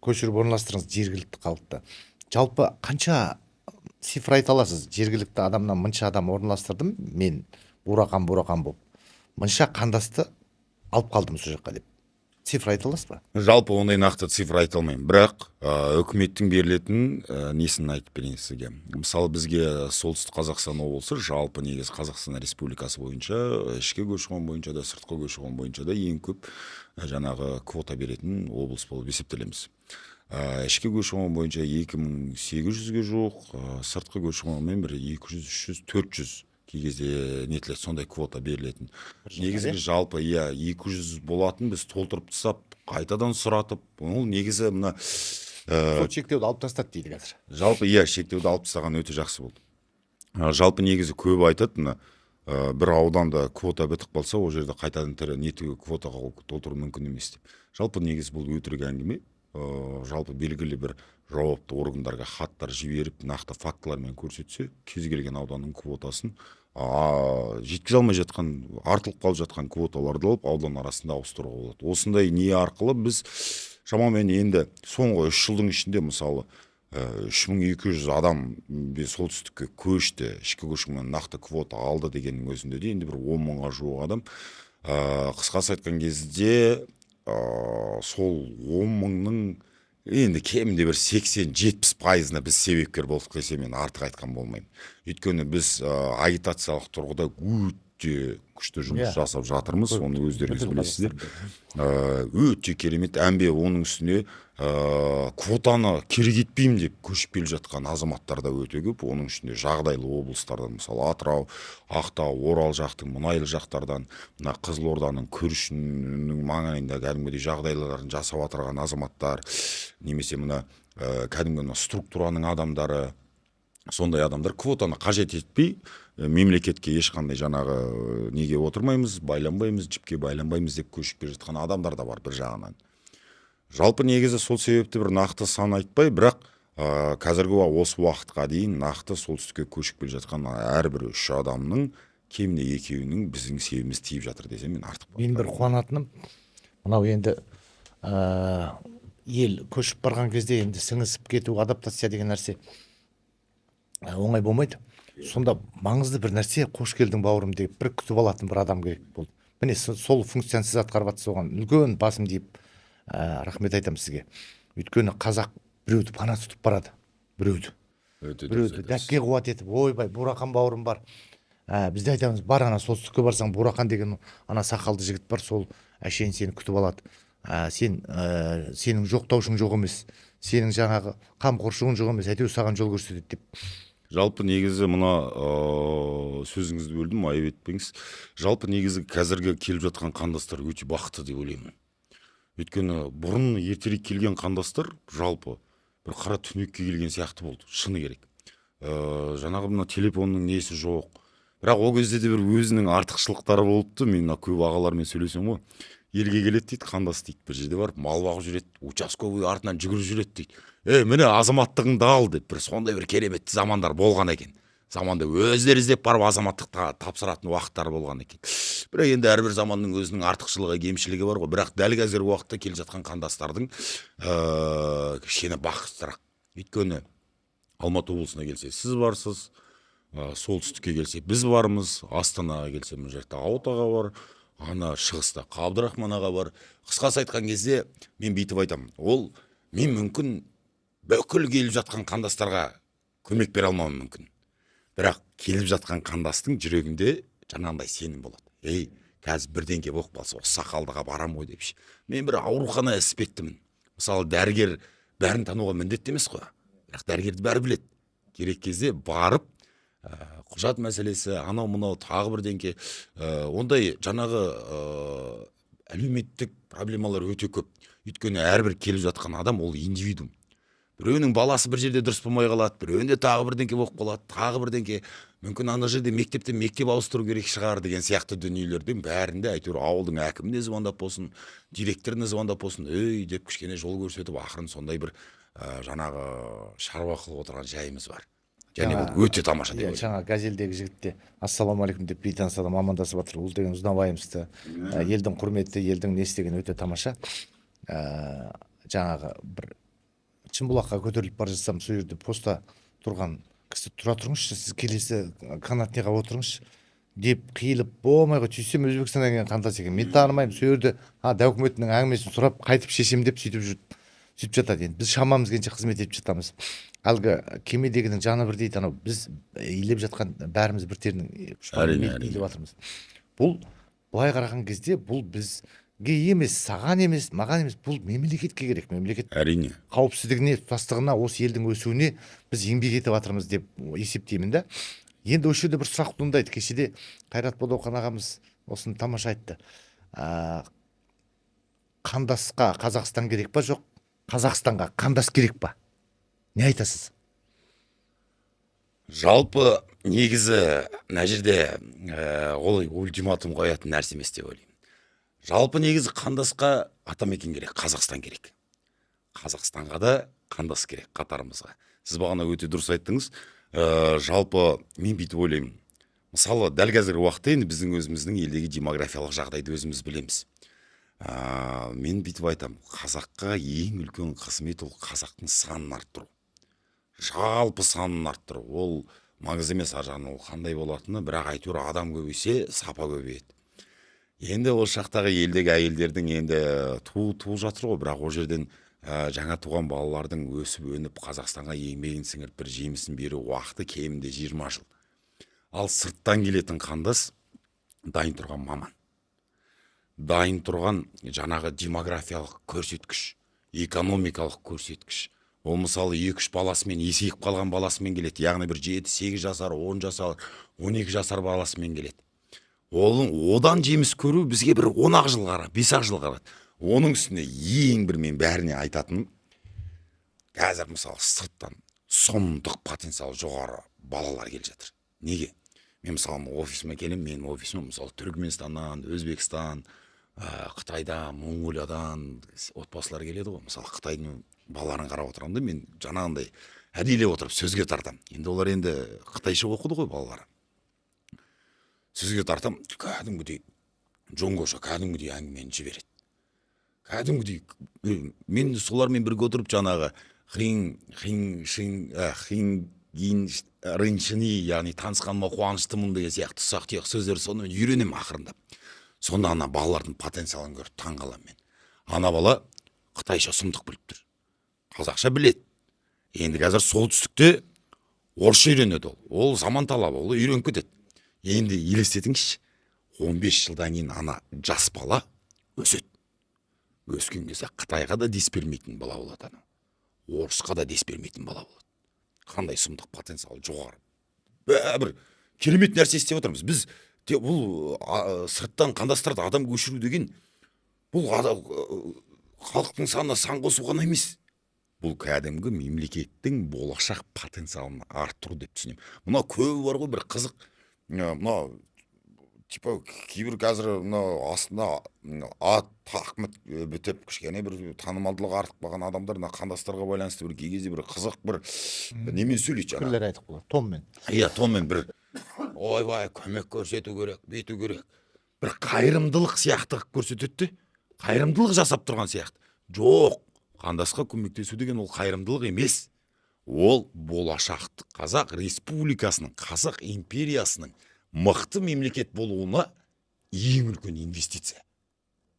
көшіріп орналастырыңыз жергілікті халықты. Жалпы қанша цифр айта аласыз? Жергілікті адамнан мынша адам орналастырдым мен, бурақан болып. Мынша қандасты алып қалдым сол жаққа деп. Цифр айта аласыз ба? Жалпы ондай нақты цифр айта алмаймын. Бірақ үкіметтің берілетін несін айтып берейін сізге. Мысалы, бізге солтүстік Қазақстан облысы жалпы негізі Қазақстан Республикасы бойынша, ішкі көші-қон бойынша да, сыртқы көші-қон бойынша да ең көп жаңағы квота беретін облыс болып есептелеміз. Ішкі көші-қон бойынша 2800-ге жуық, сыртқы көші-қонмен бір 200, 300, 400 кей кезде нетіледі, сондай квота берілетін. Негізі жалпы 200 болатын, біз толтырып тастап, қайтадан сұратып, ол негізі мына сол шектеуді алып тастады дейді қазір. Жалпы шектеуді алып тастаған өте жақсы болды. Жалпы негізі көп айтады, мына бір ауданда квота бітіп қалса, ол жерде қайтадан нетігі квотаға толтыру мүмкін емес деп. Жалпы негізі бұл өтірік әңгіме. Жалпы белгілі бір жауапты органдарға хаттар жіберіп, нақты фактылармен көрсетсе, кез келген ауданның квотасын жеткізе алмай жатқан, артылып қалып жатқан квоталарды алып аудан арасында ауыстыруға болады. Осындай не арқылы біз шамамен енді соңғы 3 жылдың ішінде мысалы 3200 адам солтүстікке көшті, ішкі көшімен нақты квота алды дегеннің өзінде де енді бір 10 мыңға жуық адам. Қысқасы айтқан кезде сол 10 мыңның енді кемінде бір 80-70%-ына біз себепкер болдық десе мен артық айтқан болмаймын. Өйткені біз агитациялық тұрғыда өте күшті жұмыс жасап жатырмыз, оны өздеріңіз білесіздер. Өте керемет, әмбе оның үстіне квотаны керек етпеймін деп көшіп келе жатқан азаматтар да өте көп. Оның ішінде жағдайлы облыстардан, мысалы Атырау, Ақтау, Орал жақтың мұнайлы жақтардан, мына Қызылорданың Күршінің маңайында кәдімгідей жағдайларын жасап отырған азаматтар, немесе мына кәдімгі структураның адамдары, сондай адамдар квотаны қажет етпей, мемлекетке ешқандай жаңағы неге отырмаймыз, байланбаймыз, жіпке байланбаймыз деп көшіп келе жатқан адамдар да бар бір жағынан. Жалпы негізі сол себепті бір нақты сан айтпай, бірақ қазіргі осы уақытқа дейін нақты солтүстікке көшіп келе жатқан әрбір 3 адамның кемінде 2-інің біздің себебіміз тиіп жатыр десем мен артық. Мен бір қуанатыным, мынау енді ел көшіп барған кезде енді сіңісіп кету, адаптация деген нәрсе оңай болмайды. Сонда маңызды бір нәрсе, қош келдің бауырым деп бір күтіп алатын бір адам керек болды. Міне сол функцияны сіз атқарып жатсыз, оған үлкен басым дейіп рахмет айтамын сізге. Өйткені қазақ біреуді пана тұтып барады, біреуді дәкке қуат етіп, ойбай Бурақан бауырым бар. Бізде айтамыз, бар ана солтүстікке барсаң Бурақан деген ана сақалды жігіт бар, сол әшейін сені күтіп алады. Сенің жоқтаушың жоқ емес, сенің жаңағы қамқоршығың жоқ емес, әйтеуір саған жол көрсетеді деп. Жалпы негізі мына сөзіңізді бөлдім, айып етпеңіз. Жалпы негізі қазіргі келіп жатқан қандастар өте бақытты деп ойлаймын. Өйткені бұрын ертерек келген қандастар жалпы бір қара түнекке келген сияқты болды, шыны керек. Жаңағы мына телефонның несі жоқ. Бірақ ол кезде де бір өзінің артықшылықтары болыпты. Мен көп ағалармен сөйлесем ғой. елге келеді дейді, қандас дейді, бір жерде барып мал бағып жүреді, участковый артынан жүгіріп жүреді дейді. Міне азаматтығыңды ал деп, бір сондай бір керемет замандар болған екен. Заманда өздері іздеп барып азаматтық тапсыратын уақыттар болған екен. Бірақ енді әрбір заманның өзінің артықшылығы, кемшілігі бар ғой. Бірақ дәл қазіргі уақытта келе жатқан қандастардың кішкене бақыттырақ. Өйткені Алматы облысына келсе сіз барсыз, солтүстікке келсе біз бармыз, Астанаға келсе мына жақта Ауыт аға бар, ана шығыста Қабдырахман аға бар. Қысқасы айтқан кезде мен бүйтіп айтамын, ол мен мүмкін бүкіл келіп жатқан қандастарға көмек бере алмауым мүмкін. Бірақ келіп жатқан қандастың жүрегінде жаңағындай сенім болады. Қазір бірдеңке болып қалса, осы сақалдыға барам ғой депші. Мен бір аурухана іспеттімін. Мысалы, дәрігер бәрін тануға міндетті емес қой. Бірақ дәрігерді бәрі біледі. Керек кезде барып, құжат мәселесі, анау мынау тағы бірдеңке, ондай жаңағы әлеуметтік проблемалар өте көп. Өйткені әрбір келіп жатқан адам ол индивидуум. Біреуінің баласы бір жерде дұрыс болмай қалады, біреуінде тағы бірдеңке болып қалады, тағы бірдеңке. Мүмкін ана жерде мектептен мектеп ауыстыру керек шығар деген сияқты дүниелердің бәрінде әйтеуір ауылдың әкіміне звондап болсын, директорына звондап болсын, деп кішкене жол көрсетіп, ақырын сондай бір жаңағы шаруа қылып отырған жайымыз бар. Және бұл өте тамаша деп ойлаймын. Жаңа газелдегі жігітте ассалаумағалейкум деп бейтаныс адам амандасып жатыр. Ол деген ұзнабайымызды, елдің құрметті, елдің не істеген өте тамаша. Жаңағы бір Шымбұлаққа көтеріліп бара жатсам, сол жерде поста тұрған кісі, тұра тұрыңызшы, сіз келесі канатнеға отырыңызшы деп қиылып болмай ғой, түйсем Өзбекстаннан келген қандас екен. Мен танымаймын, сол жерде документінің әңгімесін сұрап қайтып шешем деп сөйтіп жатады. Енді біз шамамыз келгенше қызмет етіп жатамыз. Әлгі кемедегінің жаны бір дейді, анау біз илеп жатқан бәріміз бір терінің илеп жатырмыз. Бұл былай қараған кезде бұл бізге емес, саған емес, маған емес, бұл мемлекетке керек. Мемлекет әрине қауіпсіздігіне, тұтастығына, осы елдің өсуіне біз еңбек етіп жатырмыз деп есептеймін да. Енді осы жерде бір сұрақ туындайды. Кешеде Қайрат Бодоқан ағамыз осыны тамаша айтты. Қандасқа Қазақстан керек па, жоқ Қазақстанға қандас керек па? Не айтасыз? Жалпы негізі мына жерде олай ультиматум қоятын нәрсе емес деп ойлаймын. Жалпы негізі қандасқа атамекен керек, Қазақстан керек. Қазақстанға да қандас керек қатарымызға. Сіз бағана өте дұрыс айттыңыз. Жалпы мен бүйтіп ойлаймын. Мысалы, дәл қазіргі уақытта енді біздің өзіміздің елдегі демографиялық жағдайды өзіміз білеміз. Мен бүйтіп айтамын, қазаққа ең үлкен қызмет ол қазақтың санын арттыру. Жалпы санын арттыру. Ол маңызды емес, аржан ол қандай болатыны, бірақ әйтеуір адам көбейсе, сапа көбейеді. Енді ол шақтағы елдегі әйелдердің енді туып жатыр ғой, бірақ ол жерден жаңа туған балалардың өсіп өніп Қазақстанға еңбегін сіңіріп бір жемісін беру уақыты кемінде 20 жыл. Ал сырттан келетін қандас дайын тұрған маман, дайын тұрған жаңағы демографиялық көрсеткіш, экономикалық көрсеткіш. Ол мысалы 2-3 баласымен, есейіп қалған баласымен келеді, яғни бір 7-8 жасар, 10 жасар, 12 жасар баласымен келеді. Одан жеміс көру бізге бір 10 жыл қара, 5 жыл қарады. Оның үстіне ең бір мен бәріне айтатыным, қазір мысалы сырттан сұмдық потенциал жоғары балалар келе жатыр. Неге? Мен мысалы офисіме келем, мен офисіме мысалы Түркменстаннан, Өзбекстан, Қытайдан, Монғолиядан отбасылар келеді ғой. Мысалы Қытайдың балаларын қарап отырамын да, мен жаңағындай әдейлеп отырып сөзге тартам. Енді олар енді қытайша оқыды ғой балалары. Сөзге тартам, кәдімгідей жоңғоша, кәдімгідей әңгімені жібереді. Кәдімгідей мен солармен бірге отырып жаңағы яғни танысқаныма қуаныштымын деген сияқты ұсақ-түйек сөздер сонымен үйренемін ақырындап. Сонда ана балалардың потенциалын көріп таң қаламын мен. Ана бала қытайша сұмдық біліп тұр. Қазақша біледі. Енді қазір солтүстікте орысша үйренеді ол. Ол заман талабы, ол үйреніп кетеді. Енді елестетіңізші, 15 жылдан кейін ана жас бала өседі. Өскен кезде Қытайға да дес бермейтін бала болады ана. Орысқа да дес бермейтін бала болады. Қандай сұмдық потенциал жоғары. Бір керемет нәрсе істеп отырмыз. Біз бұл сырттан қандастарды адам көшіру деген бұл халықтың санына сан қосу ғана емес. Бұл кәдімгі мемлекеттің болашақ потенциалын арттыру деп түсінемін. Мына көбі бар ғой, бір қызық, мына типа кейбір қазір мына астында ат тақмыт бітіп кішкене бір танымалдылығы артып қалған адамдар мына қандастарға байланысты бір кей кезде бір қызық бір немен сөйлейді жаңағы. пікірлер айтып қалады тонмен. Иә, тонмен бір ойбай көмек көрсету керек, бүйту керек. Бір қайырымдылық сияқты қылып көрсетеді де, қайырымдылық жасап тұрған сияқты. Жоқ, қандасқа көмектесу деген ол қайырымдылық емес. Ол болашақты Қазақ Республикасының, Қазақ империясының мықты мемлекет болуына ең үлкен инвестиция.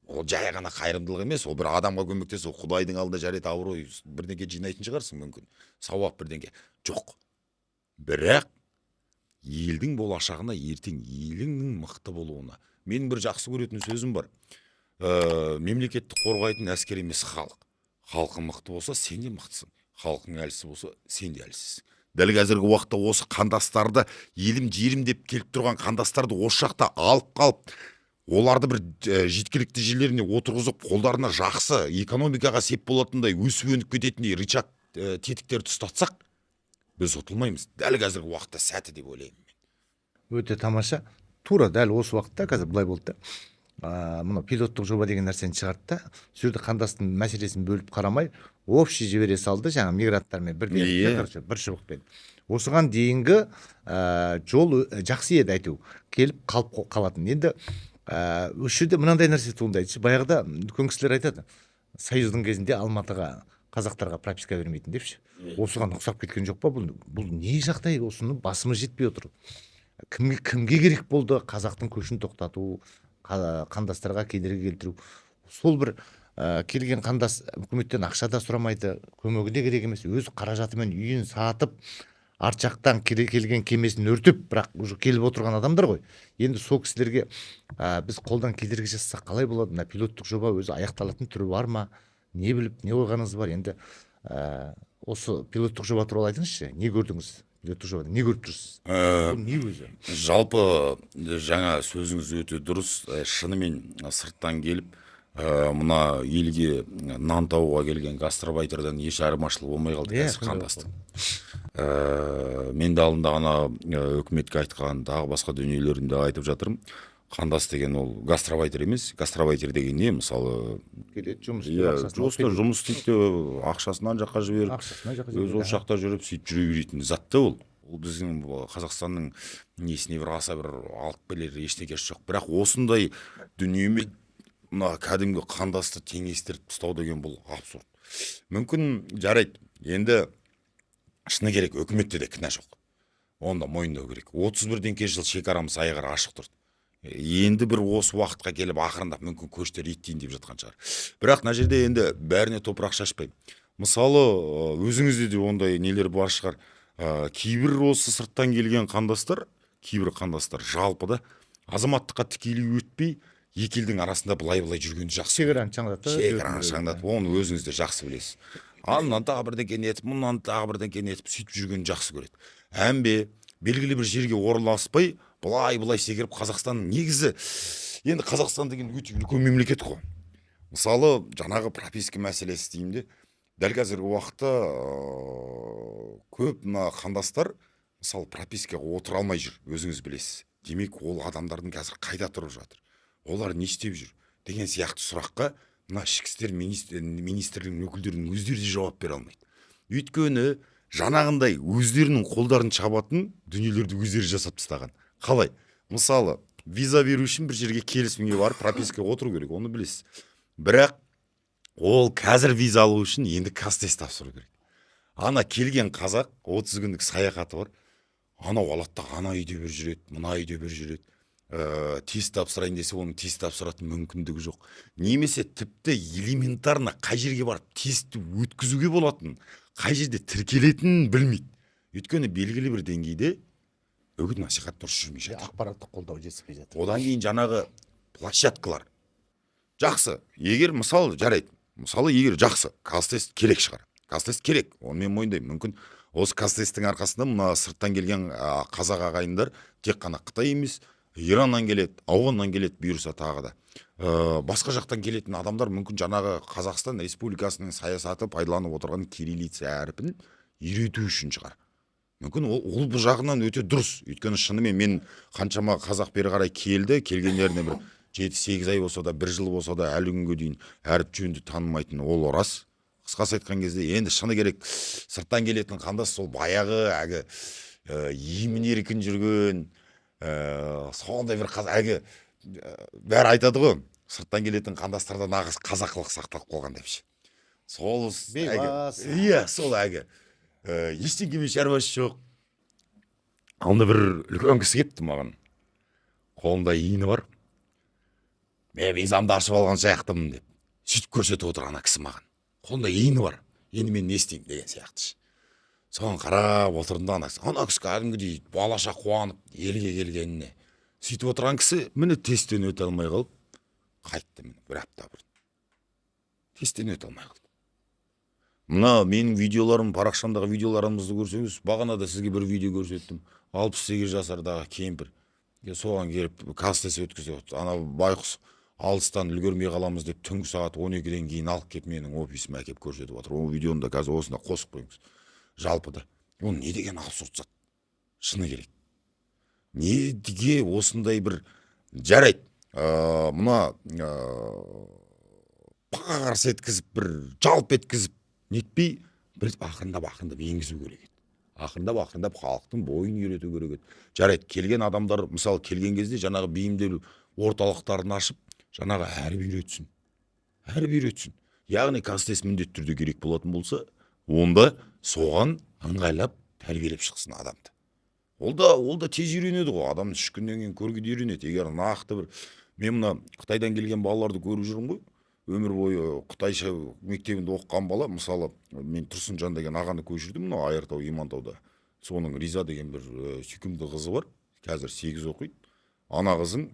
Ол жай ғана қайырымдылық емес, ол бір адамға көмектесу, Құдайдың алдында жарайды абырой бірдеңке жинайтын шығарсың мүмкін, сауап бірдеңке. Жоқ. Бірақ елдің болашағына, ертең еліңнің мықты болуына. Менің бір жақсы көретін сөзім бар. Мемлекетті қорғайтын әскер емес халық. Халқың мықты болса, сен де мықтысың. Халқың әлсіз болса, сен де әлсізсің. Дәл қазіргі уақытта осы қандастарды, елім жерім деп келіп тұрған қандастарды осы жақта алып қалып, оларды бір жеткілікті жерлеріне отырғызып, қолдарына жақсы экономикаға сеп болатындай, өсіп өніп кететіндей рычаг тетіктерді ұстатсақ, біз ұтылмаймыз. Дәл қазіргі уақытта сәті деп ойлаймын. Өте тамаша. Тура дәл осы уақытта қазір былай болды да. Мына пилоттық жоба деген нәрсені шығарды да, сол жерде қандастың мәселесін бөліп қарамай, общий жібере салды жаңа мигранттармен бір шыбықпен. Осыған дейінгі жол жақсы еді әйтеу, келіп қалып қалатын. Енді осы жерде мынандай нәрсе туындайды. Баяғыда үлкен кісілер айтады, Союздың кезінде Алматыға қазақтарға прописка бермейтін депші. Осыған ұқсап кеткен жоқ па? Бұл не жағдай? Осыны басымыз жетпей отыр. Кімге керек болды қазақтың көшін тоқтату, қандастарға кедергі келтіру? Сол бір келген қандас үкіметтен ақша да сұрамайды, көмегі де керек емес, өз қаражатымен үйін сатып, арт жақтан келген кемесін өртеп, бірақ уже келіп отырған адамдар ғой. Енді сол кісілерге біз қолдан кедергі жасасақ қалай болады? Мына пилоттық жоба өзі аяқталатын түрі бар ма? Не біліп, не ойғаныңыз бар? Енді осы пилоттық жоба туралы айтыңызшы, не көрдіңіз? Пилоттық жобада не көріп тұрсыз? Бұл не өзі? Жалпы жаңа сөзіңіз өте дұрыс. Шынымен сырттан келіп, мына елге нан табуға келген гастарбайтердан еш айырмашылығы болмай қалды қазір қандастың. Мен де алдында ғана үкіметке айтқан тағы басқа дүниелерін де айтып жатырмын. Қандас деген ол гастарбайтер емес. Гастарбайтер деген не? Мысалы, жұмыс істейді, ақшасын ан жаққа жіберіп, өз осы жақта жүріп, сөйтіп жүре беретін зат та ол. Ол біздің Қазақстанның несіне бір аса бір алып келер ештеңесі жоқ. Бірақ осындай дүниемен мына кәдімгі қандасты теңестіріп ұстау деген бұл абсурд. Мүмкін жарайды. Енді шыны керек, үкіметте де кінә жоқ. Оны да мойындау керек. 31 жыл шекарамыз айғыр ашық тұрды. Енді бір осы уақытқа келіп ақырындап мүмкін көштер еттейін деп жатқан шығар. Бірақ мына жерде енді бәріне топырақ шашпай. Мысалы, өзіңізде де ондай нелер бар шығар. Кейбір осы сырттан келген қандастар, кейбір қандастар жалпы да азаматтыққа тікелей өтпей, екі елдің арасында былай жүргенді жақсы. Шекараны шаңдатып, оны өзіңіз де жақсы білесіз. Аннан тағы бірдеңке нетіп, мұнан тағы бірдеңке нетіп, сөйтіп жүргенді жақсы көреді. Әмбе белгілі бір жерге орналаспай, былай секіріп Қазақстанның негізі, енді Қазақстан деген өте үлкен мемлекет қой. Мысалы, жаңағы прописка мәселесі деймін де, дәл қазіргі уақытта көп мына қандастар мысалы пропискаға отыра алмай жүр, өзіңіз білесіз. Демек, ол адамдардың қазір қайда тұрып жатыр? Олар не істеп жүр? Деген сияқты сұраққа мына ішкі істер министрлігінің өкілдерінің өздері де жауап бере алмайды. Өйткені жаңағындай өздерінің қолдарын чабатын дүниелерді өздері жасап тастаған. Қалай? Мысалы, виза беру үшін бір жерге келісімге барып пропискаға отыру керек, оны білесіз. Бірақ ол қазір виза алу үшін енді қазтест тапсыру керек. Ана келген қазақ 30 күндік саяхаты бар. Анау алады да ана үйде бір жүреді, мына үйде бір жүреді. Тест тапсырайын десе, оның тест тапсыратын мүмкіндігі жоқ. Немесе тіпті элементарно қай жерге барып тестті өткізуге болатын, қай жерде тіркелетінін білмейді. Өйткені белгілі бір деңгейде үгіт насихат дұрыс жүрмей жатыр. Ақпараттық қолдау жетіспей жатыр. Одан кейін жаңағы площадкалар жақсы. Егер мысалы жарайды. Мысалы егер жақсы, қазтест керек шығар. Қазтест керек. Оны мен мойындаймын. Мүмкін осы қазтесттің арқасында мына сырттан келген қазақ ағайындар тек қана Қытай емес, Ираннан келеді, Ауғаннан келеді, бұйырса тағы да. Басқа жақтан келетін адамдар мүмкін жаңағы Қазақстан Республикасының саясаты пайдаланып отырған кириллица әрпін үйрету үшін шығар. мүмкін ол бұл жағынан өте дұрыс. Өйткені шынымен мен қаншама қазақ бері қарай келгендеріне бір 7-8 ай болса да, 1 жыл болса да әлі күнге дейін әріп жөнді танымайтын ол рас. Қысқасы айтқан кезде енді шыны керек сырттан келетін қандас сол баяғы әлгі емін еркін жүрген сондай бір әлгі бәрі айтады ғой, сырттан келетін қандастарда нағыз қазақылық сақталып қалған деп ше. Сол бейбас. иә, сол әлгі ештеңемен шаруасы жоқ. Анда бір үлкен кісі келіпті маған, қолында иіні бар. Мен визамды ашып алған сияқтымын деп сөйтіп көрсетіп отыр ана кісі маған. Қолында иіні бар, енді мен не істеймін деген сияқты. Соған қарап отырдым да ана кісі кәдімгідей балаша қуанып елге келгеніне сөйтіп отырған кісі міне тесттен өте алмай қалып қайтты. Міне 1 апта бұрын тесттен өте алмай қалды. Мына менің видеоларым, парақшамдағы видеоларымызды көрсеңіз, бағана да сізге бір видео көрсеттім. 68 жасардағы кемпір соған келіп кастесі өткізіп, ана байқұс алыстан үлгермей қаламыз деп түнгі сағат 12-ден кейін алып келіп менің офисіме әкеп көрсетіп отыр. Ол видеоны да қазір осында қосып қойыңыз. Жалпыда ол не деген абсурд зат, шыны керек. Неге осындай бір жарайды, мына паға қарсы еткізіп, бір жалп еткізіп нетпей, бір ақырындап енгізу керек еді. Ақырындап халықтың бойын үйрету керек еді. Жарайды, келген адамдар мысалы келген кезде жаңағы бейімделу орталықтарын ашып, жаңағы әріп үйретсін. Яғни кастес міндетті түрде керек болатын болса, онда соған ыңғайлап тәрбиелеп шықсын адамды. Ол да тез үйренеді ғой. Адам 3 күннен кейін көргенде үйренеді. Егер нақты бір мен мына Қытайдан келген балаларды көріп жүрмін ғой. Өмір бойы Қытайша мектебінде оқыған бала, мысалы мен Тұрсынжан деген ағаны көшірдім, мына Айыртау Имантауда. Соның Риза деген бір сүйкімді қызы бар. Қазір 8 оқиды. Ана қызың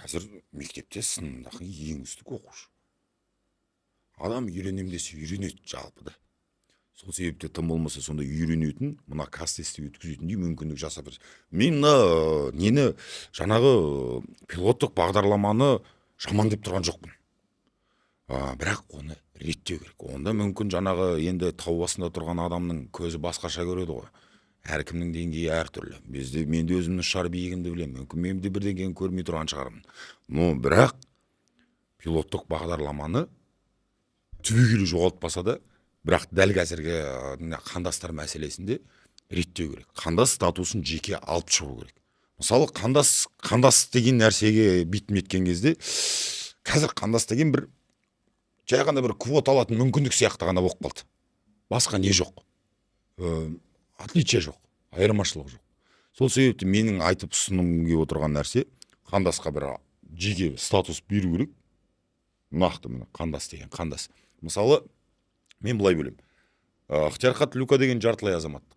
қазір мектепте сынымдағы ең үздік оқушы. Адам үйренем десе үйренеді жалпыда. Сол себепте тым болмаса сонда үйренетін, мына кастесті өткізетіндей мүмкіндік жасап берсін. Мен мына нені жаңағы пилоттық бағдарламаны жаман деп тұрған жоқпын. Бірақ оны реттеу керек. Онда мүмкін жаңағы енді тау басында тұрған адамның көзі басқаша көреді ғой. Әркімнің деңгейі әртүрлі. Мен де өзімнің шар биігімді білемін. Мүмкін мен де бірдеңені көрмей тұрған шығармын. Но бірақ пилоттық бағдарламаны түбегейлі жоғалтпаса да, бірақ дәл қазіргі қандастар мәселесінде реттеу керек. Қандас статусын жеке алып шығу керек. Мысалы қандас деген нәрсеге битім еткен кезде, қазір қандас деген бір жай ғана бір квота алатын мүмкіндік сияқты ғана болып қалды. Басқа не жоқ. Отличие жоқ, айырмашылық жоқ. Сол себепті менің айтып ұсынғым келіп отырған нәрсе, қандасқа бір жеке статус беру керек. Нақты міне қандас деген қандас. Мысалы, мен былай бөлем. Ықтиярхат Люка деген жартылай азаматтық.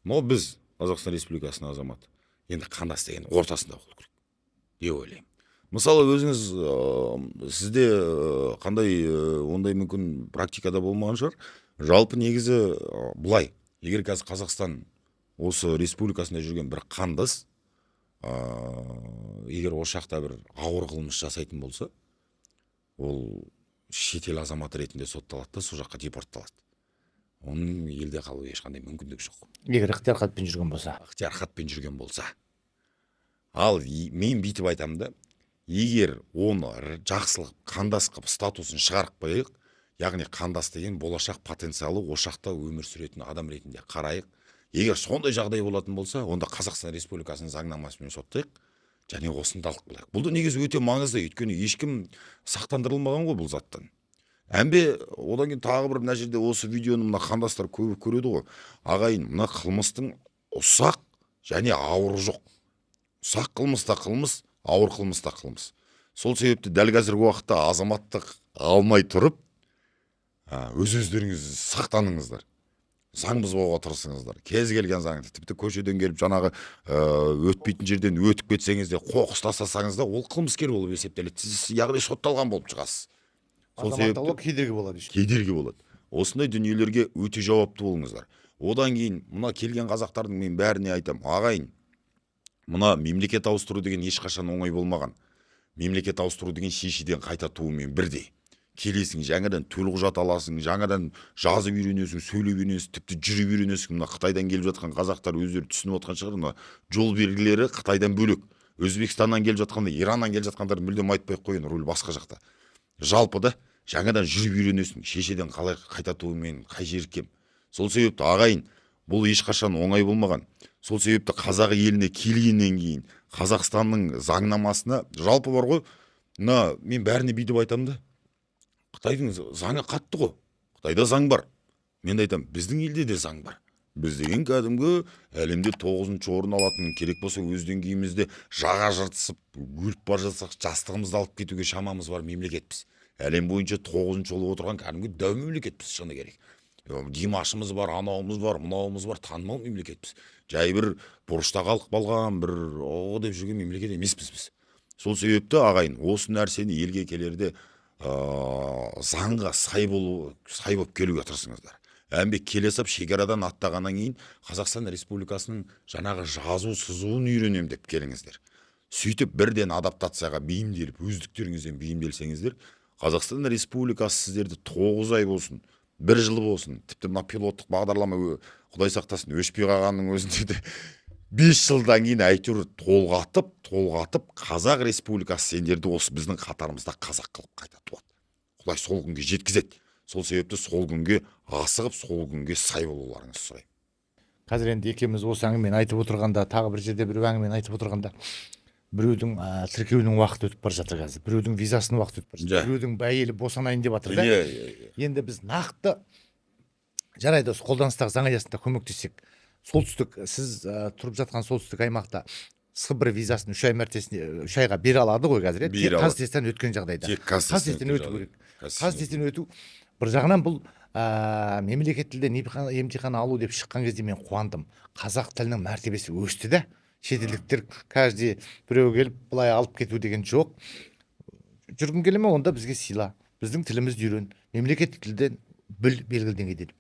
Но біз Қазақстан Республикасының азаматы. Енді қандас деген ортасында болу керек деп ойлаймын. Мысалы өзіңіз сізде қандай ондай мүмкін практикада болмаған шығар. Жалпы негізі былай. Егер қазір Қазақстан осы республикасында жүрген бір қандас, егер осы жақта бір ауыр қылмыс жасайтын болса, ол шетел азаматы ретінде сотталады да сол жаққа депортталады. Оның елде қалу ешқандай мүмкіндік жоқ. Егер ықтиярхатпен жүрген болса. Ал мен бүйтіп айтамын да, егер оны жақсылық қандас қылып статусын шығарып қойық, яғни қандас деген болашақ потенциалы ошақта өмір сүретін адам ретінде қарайық. Егер сондай жағдай болатын болса, онда Қазақстан Республикасының заңнамасымен соттайық, және осындалық қылайық. Бұл да негізі өте маңызды, өйткені ешкім сақтандырылмаған ғой бұл заттан. Әмбе одан кейін тағы бір мына жерде осы видеоны мына қандастар көбі көреді ғой. Ағайын, мына қылмыстың ұсақ және ауыры жоқ. Ұсақ қылмыста қылмыс, ауыр қылмыста қылмыс. Сол себепті дәл қазіргі уақытта азаматтық алмай тұрып, өз-өздеріңіз сақтаныңыздар. Заң бұзбауға тырысыңыздар. Кез келген заңды, тіпті көшеден келіп жаңағы өтпейтін жерден өтіп кетсеңіз де, қоқыс тастасаңыз да, ол қылмыскер болып есептеледі. Сіз яғни сотталған болып шығасыз. Азаматтығы кедергі болады. Кедергі болады. Осындай дүниелерге өте жауапты болыңыздар. Одан кейін мына келген қазақтардың мен бәріне айтам, ағайын, мына мемлекет ауыстыру деген ешқашан оңай болмаған. Мемлекет ауыстыру деген шешеден қайта туымен бірдей. келесің, жаңадан төлқұжат аласың, жаңадан жазып үйренесің, сөйлеп үйренесің, тіпті жүріп үйренесің. Мына Қытайдан келіп жатқан қазақтар өздері түсініп отқан шығар, мына жол белгілері Қытайдан бөлек. Өзбекстаннан келіп жатқанда, Ираннан келіп жатқандар мүлдем айтпай ақ қояйын, рөл басқа жақта. Жалпы да жаңадан жүріп үйренесің, шешеден қалай қайта туымен қай жері кем. Сол себепті ағайын, бұл ешқашан оңай болмаған. Сол себепті қазақ еліне келгеннен кейін Қазақстанның заңнамасына жалпы бар ғой, мына мен бәріне бүйтіп айтамын да, Қытайдың заңы қатты ғой. Қытайда заң бар. Мен де айтамын, біздің елде де заң бар. Біз деген кәдімгі әлемде 9-шы орын алатын, керек болса өз деңгейімізде жаға жыртысып, өліп бара жатсақ жастығымызды алып кетуге шамамыз бар мемлекетпіз. Әлем бойынша 9-шы олып отырған кәдімгі дәу мемлекетпіз, шыны керек. Димашымыз бар, анауымыз бар, мынауымыз бар, танымал мемлекетпіз. Жай бір бұрышта қалып қалған, бір о деп жүрген мемлекет емеспіз біз. Сол себепті ағайын, осы нәрсені елге келерде заңға сай болып келуге тырысыңыздар. Әмбек келе сап шекарадан аттағаннан кейін Қазақстан Республикасының жаңағы жазу сызуын үйренем деп келіңіздер. Сөйтіп бірден адаптацияға бейімделіп, өздіктеріңізден бейімделсеңіздер, Қазақстан Республикасы сіздерді 9 ай болсын, 1 жыл болсын, тіпті мына пилоттық бағдарлама Құдай сақтасын өшпей қалғанның өзінде де 5 жылдан кейін әйтеуір толғатып Қазақ Республикасы сендерді осы біздің қатарымызда қазақ қылып қайта туады. Құдай сол күнге жеткізеді. Сол себепті сол күнге асығып, сол күнге сай болуларыңызды сұраймын. Қазір енді екеуміз осы әңгімені айтып отырғанда, тағы бір жерде бір әңгімені айтып отырғанда, біреудің тіркеуінің уақыты өтіп бара жатыр қазір, біреудің визасының уақыты өтіп бара жатыр, біреудің әйелі босанайын деп жатыр да. Енді біз нақты жарайды осы қолданыстағы заң аясында көмектессек, солтүстік сіз тұрып жатқан солтүстік аймақта Сібір визасын 3 ай мәртесіне 3 айға бере алады ғой қазір. Тек қазтесттен өткен жағдайда. Қазтесттен өту керек. Қазтесттен өту бір жағынан бұл мемлекет тілден емтихан алу деп шыққан кезде мен қуандым. Қазақ тілінің мәртебесі өсті да. Шетелдіктер каждый біреу келіп былай алып кету деген жоқ. Жүргің келе ме, онда бізге сыйла. Біздің тілімізді үйрен. Мемлекет тілден белгілі деңгейде.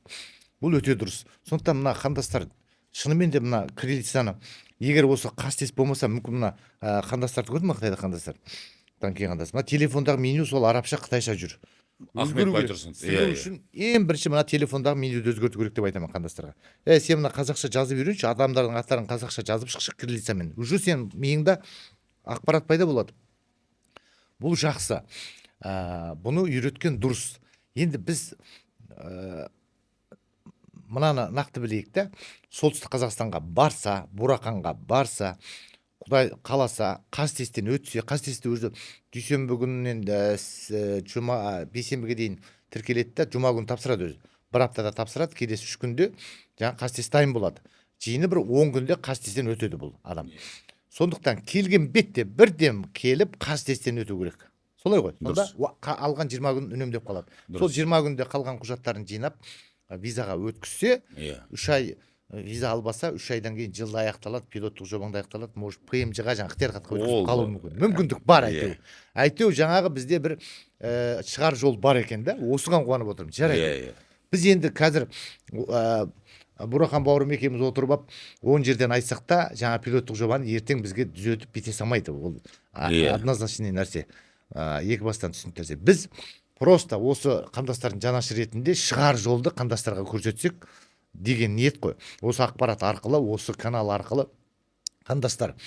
Бұл өте дұрыс. Сондықтан мына қандастар шынымен де мына кириллицаны егер осы қастес болмаса, мүмкін мына қандастарды көрдің ме, Қытайда қандастар? Мына телефондағы меню сол арабша, қытайша жүр. Ахмет Байтұрсын. Үшін ең бірінші мына телефондағы менюді өзгерту керек деп айтамын қандастарға. Сен мына қазақша жазып үйренші, адамдардың аттарын қазақша жазып шықшы кириллицамен. Уже сен миыңда ақпарат пайда болады. Бұл жақсы. Бұны үйреткен дұрыс. Енді біз мынаны нақты білейік та, солтүстік Қазақстанға барса, Бураханға барса, Құдай қаласа, Қазтесттен өтсе, Қазтесті өзі дүйсенбі күнінен бейсенбіге дейін тіркеледі да, жұма күні тапсырады өзі. Бір аптада тапсырады, келесі 3 күнде жаңа Қазтест дайын болады. Жиыны бір 10 күнде Қазтесттен өтеді бұл адам. Сондықтан келген бетте бірден келіп Қазтесттен өту керек. Солай ғой. Сонда алған 20 күн үнемдеп қалады. Сол 20 күнде қалған құжаттарын жинап, визаға өткізсе, 3 ай виза албаса, 3 айдан кейін жылда аяқталады, пилоттық жобаңда аяқталады, может ПМЖ-ға жаңа ықтияр хатқа өткізіп қалуы мүмкін. Мүмкіндік бар әйтеу. Әйтеу жаңағы бізде бір шығар жол бар екен да, осыған қуанып отырмын. Жарайды. Біз енді қазір Бурахан бауырым екеуміз отырып алып 10 жерден айтсақ та, жаңа пилоттық жобаны ертең бізге түзетіп бете салмайды. Ол однозначный нәрсе. Екі бастан түсінікті нәрсе. Біз просто осы қандастардың жанашыр ретінде шығар жолды қандастарға көрсетсек деген ниет қой. Осы ақпарат арқылы, осы канал арқылы қандастар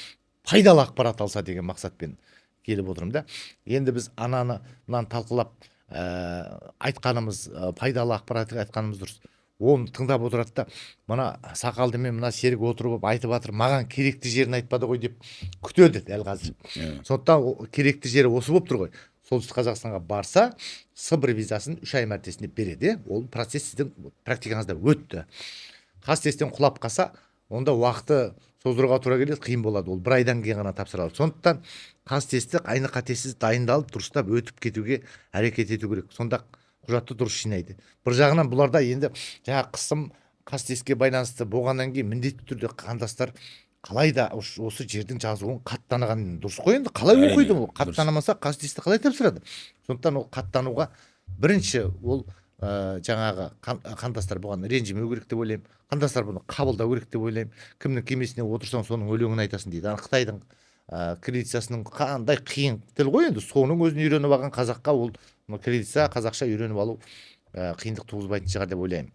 пайдалы ақпарат алса деген мақсатпен келіп отырмын да. Енді біз мынаны талқылап айтқанымыз, пайдалы ақпарат айтқанымыз дұрыс. Оны тыңдап отырады да, мына сақалды мен мына серік отырып айтып жатыр, маған керекті жерін айтпады ғой деп күтеді дәл қазір. Сондықтан керекті жері осы болып тұр ғой. Солтүстік Қазақстанға барса, Сібір визасын 3 ай мәртесінде береді. Ол процесс сіздің практикаңызда өтті. Қазтесттен құлап қалса, онда уақыты создыруға тура келеді, қиын болады. Ол 1 айдан кейін ғана тапсырылады. Сондықтан қазтесті айны қатесіз дайындалып, дұрыстап өтіп кетуге әрекет ету керек. Сонда құжатты дұрыс жинайды. Бір жағынан бұларда енді жаңа қысым қазтестке байланысты болғаннан кейін міндетті түрде қандастар қалай да осы жердің жазуын қаттанған дұрыс қой. Енді қалай оқиды бұл? Қаттанамаса қазтесті қалай тапсырады? Сондықтан ол қаттануға бірінші ол жаңағы қандастар бұған ренжімеу керек деп ойлаймын. Қандастар бұны қабылдау керек деп ойлаймын. Кімнің кемесіне отырсаң соның өлеңін айтасың дейді. Қытайдың кириллицасының қандай қиын тіл ғой енді, соның өзін үйреніп алған қазаққа ол кириллица қазақша үйреніп алу қиындық туғызбайтын шығар деп ойлаймын.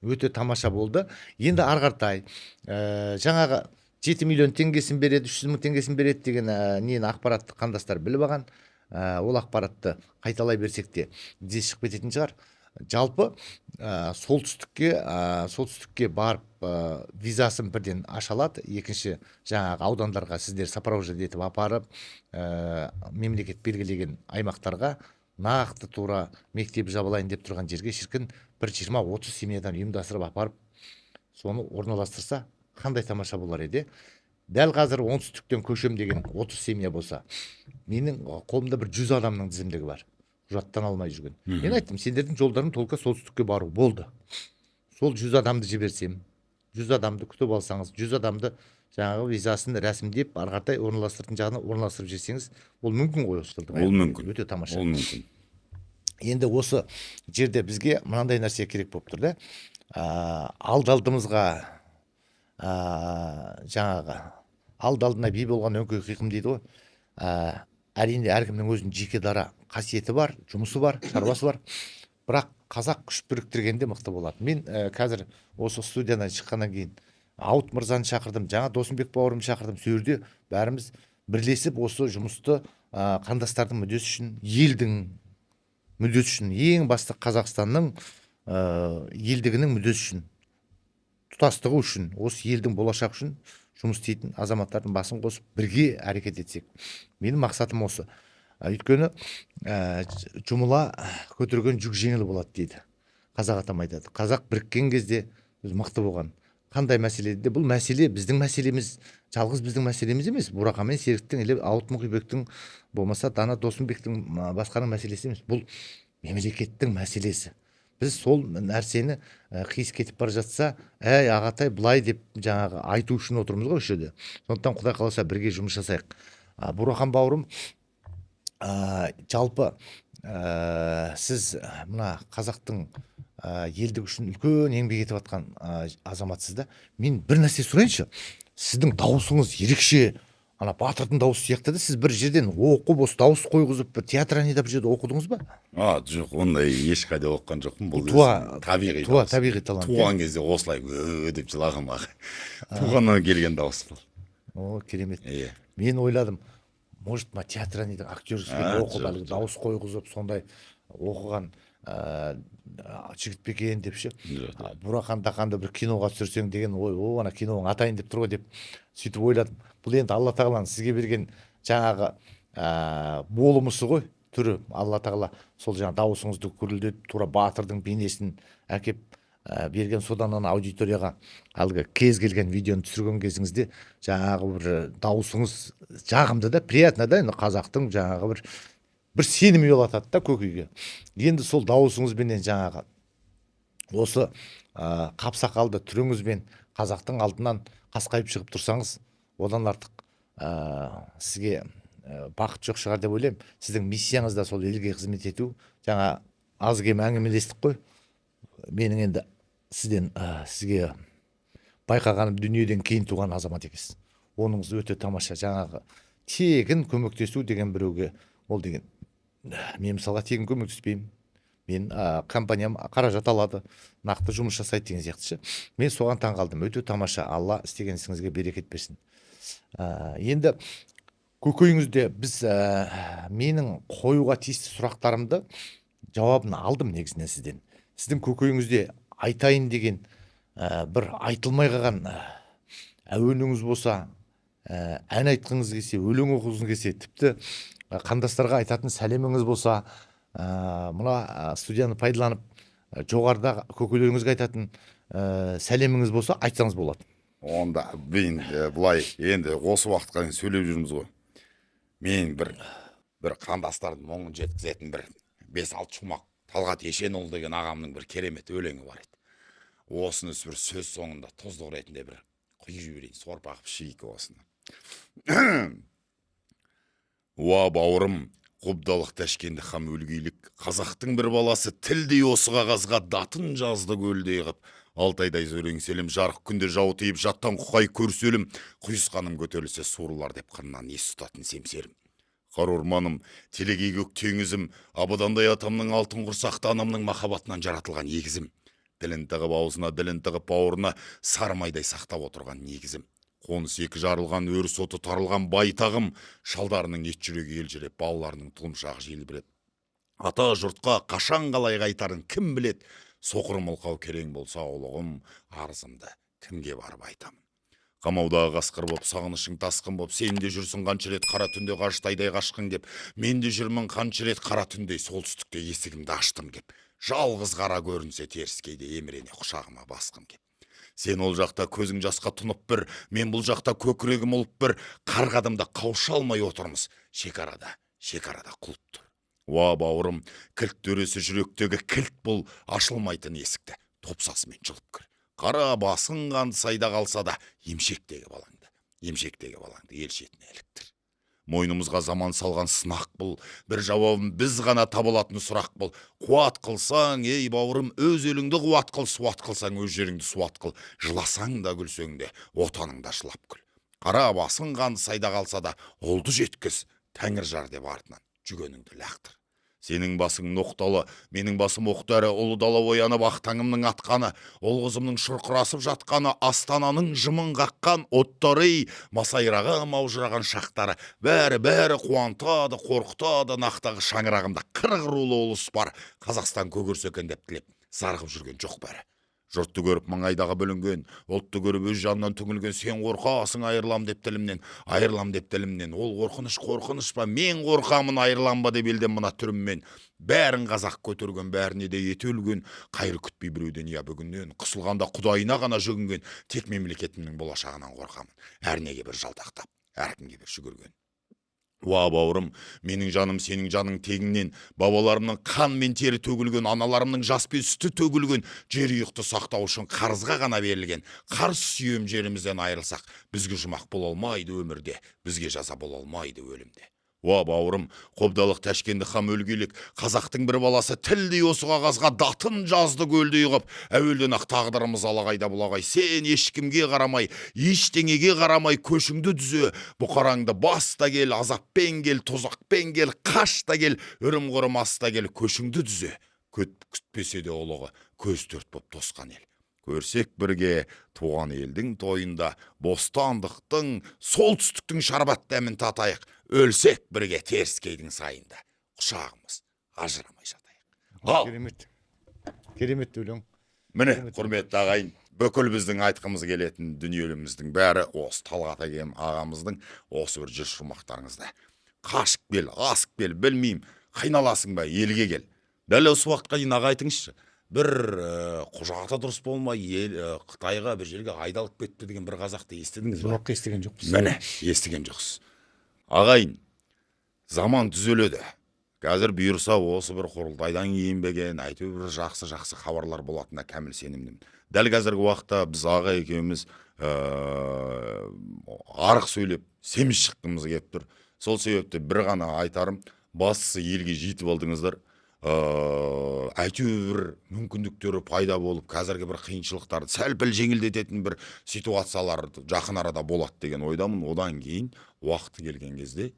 Өте тамаша болды. Енді ары қаратай жаңағы 7 миллион теңгесін береді, 300 мың теңгесін береді деген нені ақпаратты қандастар біліп алған. Ол ақпаратты қайталай берсек те тез шығып кететін шығар. Жалпы солтүстікке барып визасын бірден аша алады. Екінші жаңағы аудандарға сіздер сопровождать етіп апарып мемлекет белгілеген аймақтарға нақты тура мектеп жабылайын деп тұрған жерге шіркін бір 20-30 семьядан ұйымдастырып апарып соны орналастырса қандай тамаша болар еді. Дәл қазір оңтүстіктен көшем деген 30 семья болса, менің қолымда бір 100 адамның тізімдігі бар, құжаттан алмай жүрген. Мен айттым, сендердің жолдарың толқа солтүстікке бару болды. Сол 100 адамды жіберсем, 100 адамды күтіп алсаңыз, 100 адамды жаңағы визасын рәсімдеп ары қаратай орналастыратын жағына орналастырып жесеңіз, ол мүмкін ғой осы жылдың. Ол мүмкін. Өте тамаша. Ол мүмкін. Енді осы жерде бізге мынандай нәрсе керек болып тұр да. Алдымызға жаңағы алдына би болған өңкей қиқым дейді ғой. Әрине әркімнің өзінің жеке дара қасиеті бар, жұмысы бар, шаруасы бар. Бірақ қазақ күш біріктіргенде мықты болады. Мен қазір осы студиядан шыққаннан кейін Ауыт мырзаны шақырдым, жаңа Досымбек бауырым шақырдым. Сол жерде бәріміз бірлесіп осы жұмысты қандастардың мүддесі үшін, елдің мүддесі үшін, ең басты Қазақстанның елдігінің мүддесі үшін, тұтастығы үшін, осы елдің болашақ үшін жұмыс істейтін азаматтардың басын қосып бірге әрекет етсек. Менің мақсатым осы. Өйткені жұмыла көтерген жүк жеңіл болады дейді. Қазақ атам айтады. Қазақ біріккен кезде біз мықты болған. Қандай мәселеде? Бұл мәселе біздің мәселеміз, жалғыз біздің мәселеміз емес. Бурахан мен Серіктің, или Ауыт Мұқибектің, болмаса Дана Досымбектің басқаның мәселесі емес. Бұл мемлекеттің мәселесі. Біз сол нәрсені қиыс кетіп бара жатса, ағатай былай деп жаңағы айту үшін отырмыз ғой осы жерде. Сондықтан Құдай қаласа бірге жұмыс жасайық. Бурахан бауырым, жалпы сіз мына қазақтың елдік үшін үлкен еңбек етіп жатқан азаматсыз да. Мен бір нәрсе сұрайыншы. Сіздің дауысыңыз ерекше, ана батырдың дауысы сияқты да. Сіз бір жерден оқып, осы дауыс қойғызып, бір театранияда бір жерде оқыдыңыз ба? Жоқ, ондай ешқайда оққан жоқпын. Бұл табиғи дауыс. Табиғи талант. Туған кезде осылай деп жылағым ақ. Туғаннан келген дауыс бұл. О, керемет. Мен ойладым, может, театранияда актерский оқып, дауыс қойғызып, сондай оқыған жігіт пе екен деп ше. Бурахан Тақанды бір киноға түсірсең деген ой, ана киноның атайын деп тұр ғой деп сөйтіп ойладым. Бұл енді Алла тағаланың сізге берген жаңағы болымысы ғой, түрі. Алла тағала сол жаңағы дауысыңызды гүрілдетіп, тура батырдың бейнесін әкеп берген. Содан ана аудиторияға әлгі кез келген видеоны түсірген кезіңізде жаңағы бір дауысыңыз жағымды да, приятно да, қазақтың жаңағы бір сенім ұялатады да көкейге. Енді сол дауысыңызбенен жаңағы осы қапсақалды түріңізбен қазақтың алдынан қасқайып шығып тұрсаңыз, одан артық сізге бақыт жоқ шығар деп ойлаймын. Сіздің миссияңыз да сол елге қызмет ету. Жаңа аз кем әңгімелестік қой. Менің енді сізден сізге байқағаным, дүниеден кейін туған азамат екенсіз. Оныңыз өте тамаша. Жаңағы тегін көмектесу деген біреуге, ол деген мен мысалға тегін көмектеспеймін. Мен компаниям қаражат алады, нақты жұмыс жасайды деген сияқты. Мен соған таң қалдым. Өте тамаша. Алла істеген ісіңізге берекет берсін. Енді көкейіңізде біз менің қоюға тиісті сұрақтарымды жауабын алдым негізінен сізден. Сіздің көкейіңізде айтайын деген бір айтылмай қалған әуеніңіз болса, ән айтқыңыз келсе, өлең оқығыңыз келсе, тіпті қандастарға айтатын сәлеміңіз болса, мына студияны пайдаланып жоғарыда көкелеріңізге айтатын сәлеміңіз болса, айтсаңыз болады. Онда мен бұлай енді осы уақытқа дейін сөйлеп жүрміз ғой. Мен бір қандастардың мұңын жеткізетін бір 5-6 шумақ Талғат Ешенұлы деген ағамның бір керемет өлеңі бар еді. Осыны бір сөз соңында тұздық ретінде бір құйып жіберейін, сорпа қып ішейік осыны. Уа бауырым, құбдалық тәшкенді хам өлгейлік, қазақтың бір баласы тілдей осы қағазға датын жазды көлдей қып, Алтайдай зөреңселім, жарық күнде жау тиіп, жаттан құқай көрселім, құйысқаным көтерілсе суырылар деп қырынан ес тұтатын семсерім. Қарурманым, телегей көк теңізім, абадандай атамның алтын құрсақты анамның махаббатынан жаратылған егізім. Ділін тығып аузына, ділін тығып бауырына, сарымайдай сақтап отырған негізім. Қоныс екі жарылған, өріс оты тарылған байтағым, шалдарының ет жүрегі елжіреп, балаларының тұлымшағы желбіреп. Ата жұртқа қашан қалай қайтарын кім білет, соқыр мылқау керең болса ұлығым, арызымды кімге барып айтамын. Қамаудағы қасқыр боп, сағынышың тасқын боп, сен де жүрсің қанша рет қара түнде қаштайдай қашқын кеп, мен де жүрмін қанша рет қара түнде солтүстікте есігімді аштым кеп, жалғыз қара көрінсе теріскейде емірене құшағыма басқым кеп. Сен ол жақта көзің жасқа тұнып бір, мен бұл жақта көкірегім ұлып бір, қарғадымда қауша алмай отырмыз, шекарада құлып тұр. Уа бауырым, кілт төресі жүректегі кілт бұл, ашылмайтын есікті топсасымен жұлып кір. Қара басың қанды сайда қалса да, емшектегі балаңды ел шетіне іліктір. Мойнымызға заман салған сынақ бұл, бір жауабым біз ғана табылатын сұрақ бұл. Қуат қылсаң, ей бауырым, өз еліңді қуат қыл, суат қылсаң, өз жеріңді суат қыл. Жыласаң да күлсең де, отаныңда жылап күл. Қара басың қанды сайда қалса да, олды жеткіз, тәңір жар деп артынан жүгеніңді лақтыр. Сенің басың ноқталы, менің басым оқтары, ұлы дала оянып ақ таңымның атқаны, ол қызымның шұрқырасып жатқаны, астананың жымын қаққан оттары, масайраға маужыраған шақтары, бәрі қуантады, қорқытады, нақтағы шаңырағымда 40 рулы ұлыс бар, Қазақстан көгерсе екен деп тілеп, зарғып жүрген жоқ бәрі. Жұртты көріп маңайдағы бүлінген, ұлтты көріп өз жанынан түңілген, сен қорқасың айырылам деп тілімнен, ол қорқыныш па, мен қорқамын айырылам ба деп елден мына түріммен. Бәрін қазақ көтерген, бәріне де еті өлген, қайыр күтпей біреуден я бүгіннен, қысылғанда құдайына ғана жүгінген, тек мемлекетімнің болашағынан қорқамын, әрнеге бір жалтақтап, әркімге бір жүгірген. Уа бауырым, менің жаным сенің жаның тегіңнен, бабаларымның қан мен тері төгілген, аналарымның жас пен сүті төгілген, жер ұйықты сақтау үшін қарызға ғана берілген. Қарыз сүйем жерімізден айырылсақ, бізге жұмақ бола алмайды өмірде, бізге жаза бола алмайды өлімде. Уа бауырым, қобдалық Тәшкенді хам өлгелік, қазақтың бір баласы тілдей осы қағазға датын жазды көлдей қып, әуелден ақ тағдырымыз алағайда бұлағай, сен ешкімге қарамай, ештеңеге қарамай көшіңді түзе, бұқараңды баста кел, азаппен кел, тозақпен кел, қашта кел, үрім-құрым аста кел, көшіңді түзе, күтпесе де ұлығы, көз төрт боп тосқан ел. Көрсек бірге туған елдің тойында, бостандықтың, солтүстіктің шарбат дәмін татайық, өлсек бірге теріскейдің сайында, құшағымыз ажырамай жатайық. Керемет өлең. Міне, құрметті ағайын, бүкіл біздің айтқымыз келетін дүниеліміздің бәрі осы Талғат ағамыздың осы бір жыр шумақтарыңызда. Қашып кел, асып кел, білмеймін, қайналасың ба, елге кел. Дәл осы уақытқа дейін аға айтыңызшы. Бір құжаты дұрыс болмай Қытайға бір жерге айдалып кетті деген бір қазақты естідіңіз бе? Жоқ, естіген жоқпыз. Міне, естіген жоқсыз. Ағайын, заман түзеледі. Қазір бұйырса осы бір құрылтайдан кейінбеген әйтеуір жақсы хабарлар болатынына кәміл сенімдімін. Дәл қазіргі уақытта біз аға екеуміз арық сөйлеп, семіз шыққымыз келіп тұр. Сол себепті бір ғана айтарым, бастысы елге жетіп алдыңыздар. Әйтеуір мүмкіндіктері пайда болып, қазіргі бір қиыншылықтарды сәл-пәл жеңілдететін бір ситуациялар жақын арада болады деген ойдамын. Одан кейін уақыты келген кезде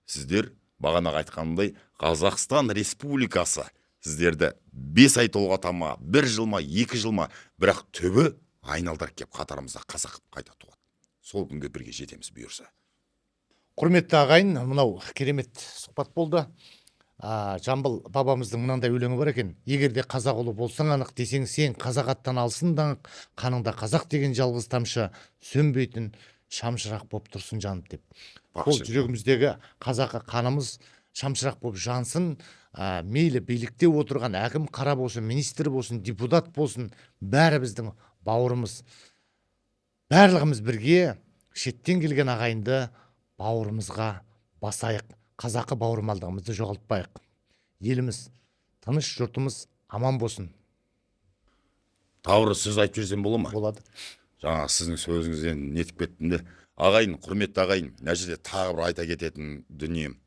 сіздер бағана айтқандай Қазақстан Республикасы сіздерді 5 ай толғатама, 1 жыл ма, 2 жыл ма, бірақ түбі айналдырып кеп қатарымызда қазақ қайта туады. Сол күнге бірге жетеміз бұйырса. Құрметті ағайын, мынау керемет сұхбат болды. Жамбыл бабамыздың мынандай өлеңі бар екен: егер де қазақ ұлы болсаң анық десең, сен қазақ аттан алсын даңқ, қаныңда қазақ деген жалғыз тамшы, сөнбейтін шамшырақ боп тұрсын жанып деп. Ол жүрегіміздегі қазақы қанымыз шамшырақ боп жансын. Мейлі билікте отырған әкім қара болсын, министр болсын, депутат болсын, бәрі біздің бауырымыз. Барлығымыз бірге шеттен келген ағайынды бауырымызға басайық. Қазақы бауырмалдығымызды жоғалтпайық. Еліміз тыныш, жұртымыз аман болсын. Тағы сөз айтып жүрсем бола ма? Болады. Жаңа сіздің сөзіңізден нетіп кеттім де. Ағайын, құрметті ағайын, мына жерде тағы бір айта кететін дүнием.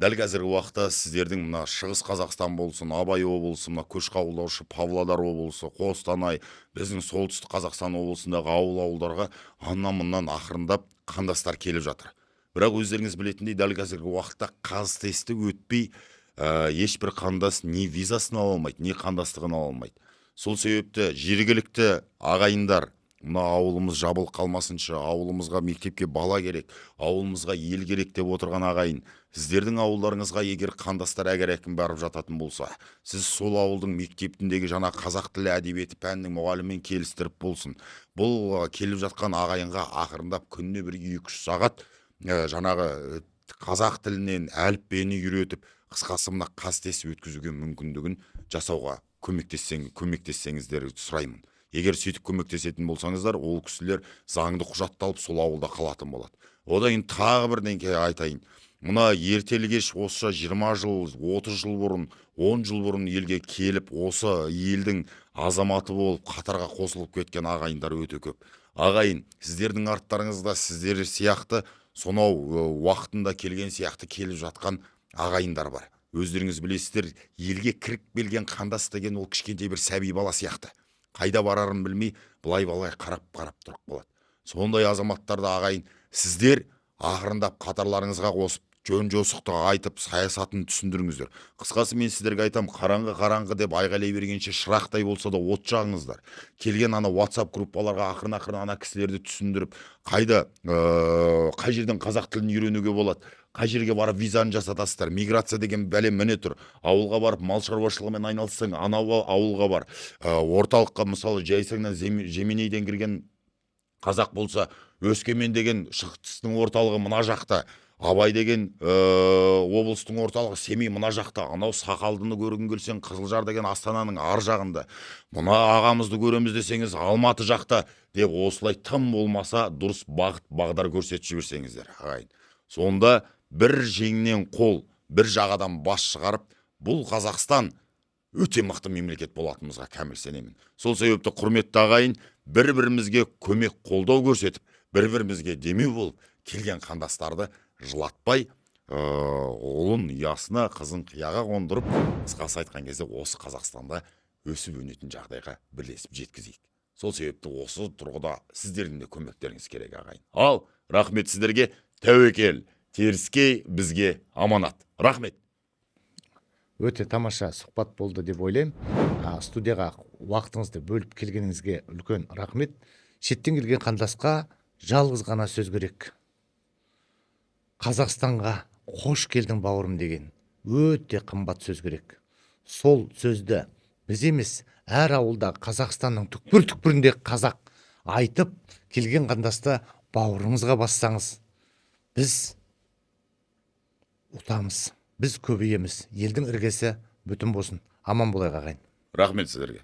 дәл қазіргі уақытта сіздердің мына шығыс Қазақстан болсын, Абай облысы, мына көшкі ауылдаушы Павлодар облысы, Қостанай, біздің солтүстік Қазақстан облысындағы ауылдарға аннан-мұннан ақырындап қандастар келіп жатыр. Бірақ өздеріңіз білетіндей, дәл қазіргі уақытта қазтесті өтпей, ешбір қандас не визасын ала алмайды, не қандастығын ала алмайды. Сол себепті жергілікті ағайындар, мына ауылымыз жабылып қалмасыншы, ауылымызға мектепке бала керек, ауылымызға ел керек деп отырған ағайын, сіздердің ауылдарыңызға егер қандастар әгер-әкім барып жататын болса, сіз сол ауылдың мектебіндегі жаңа қазақ тілі әдебиеті пәнінің мұғалімімен келістіріп болсын. Бұл келіп жатқан ағайынға ақырындап күніне бір 2-3 сағат жаңағы қазақ тілінен әліппені үйретіп, қысқасы мына қазтес өткізуге мүмкіндігін жасауға көмектессеңіздер сұраймын. Егер сөйтіп көмектесетін болсаңыздар, ол кісілер заңды құжатталып сол ауылда қалатын болады. Одан кейін тағы бірден айтайын. Мына ертелі-кеш осы 20 жыл, 30 жыл бұрын, 10 жыл бұрын елге келіп, осы елдің азаматы болып қатарға қосылып кеткен ағайындар өте көп. Ағайын, сіздердің арттарыңызда сіздер сияқты сонау уақытында келген сияқты келіп жатқан ағайындар бар. Өздеріңіз білесіздер, елге кіріп келген қандас деген ол кішкентай бір сәби бала сияқты. Қайда барарын білмей, былай-былай қарап тұрып қалады. Сондай азаматтарды ағайын, сіздер ақырындап қатарларыңызға қосып, жөн-жосықты айтып, саясатын түсіндіріңіздер. Қысқасы мен сіздерге айтам, қараңғы деп айғайлай бергенше шырақтай болса да от жағыңыздар. Келген ана WhatsApp группаларға ақырын ана кісілерді түсіндіріп, қай жерден қазақ тілін үйренуге болады, қай жерге барып визаны жасатасыздар, миграция деген бәлем міне тұр. Ауылға барып мал шаруашылығымен айналыссаң, анау ауылға бар. Орталыққа мысалы Жайсаңнан Жеменейден кірген қазақ болса, Өскемен деген шығыстың орталығы мына жақта, Абай деген облыстың орталығы Семей мына жақта, анау Сақалдыны көргің келсең, Қызылжар деген Астананың ар жағында, мына ағамызды көреміз десеңіз Алматы жақта деп осылай тым болмаса дұрыс бағыт бағдар көрсетіп жіберсеңіздер ағайын. Сонда бір жеңнен қол, бір жағадан бас шығарып, бұл Қазақстан өте мықты мемлекет болатынымызға кәміл сенемін. Сол себепті құрметті ағайын, бір-бірімізге көмек қолдау көрсетіп, бір-бірімізге демеу болып, келген қандастарды жылатпай, ұлын ұясына, қызын қияға қондырып, қысқасы айтқан кезде осы Қазақстанда өсіп өнетін жағдайға бірлесіп жеткізейік. Сол себепті осы тұрғыда сіздердің де көмектеріңіз керек ағайын. Ал, рахмет сіздерге, тәуекел, теріскей бізге аманат. Рахмет. Өте тамаша сұхбат болды деп ойлаймын. Студияға уақытыңызды бөліп келгеніңізге үлкен рахмет. Шеттен келген қандасқа жалғыз ғана сөз керек. Қазақстанға қош келдің бауырым деген өте қымбат сөз керек. Сол сөзді біз емес, әр ауылда Қазақстанның түкпір-түкпірінде қазақ айтып келген қандасты бауырыңызға бассаңыз, біз ұтамыз, біз көбейеміз, елдің іргесі бүтін болсын. Аман болайық ағайын. Рахмет сіздерге.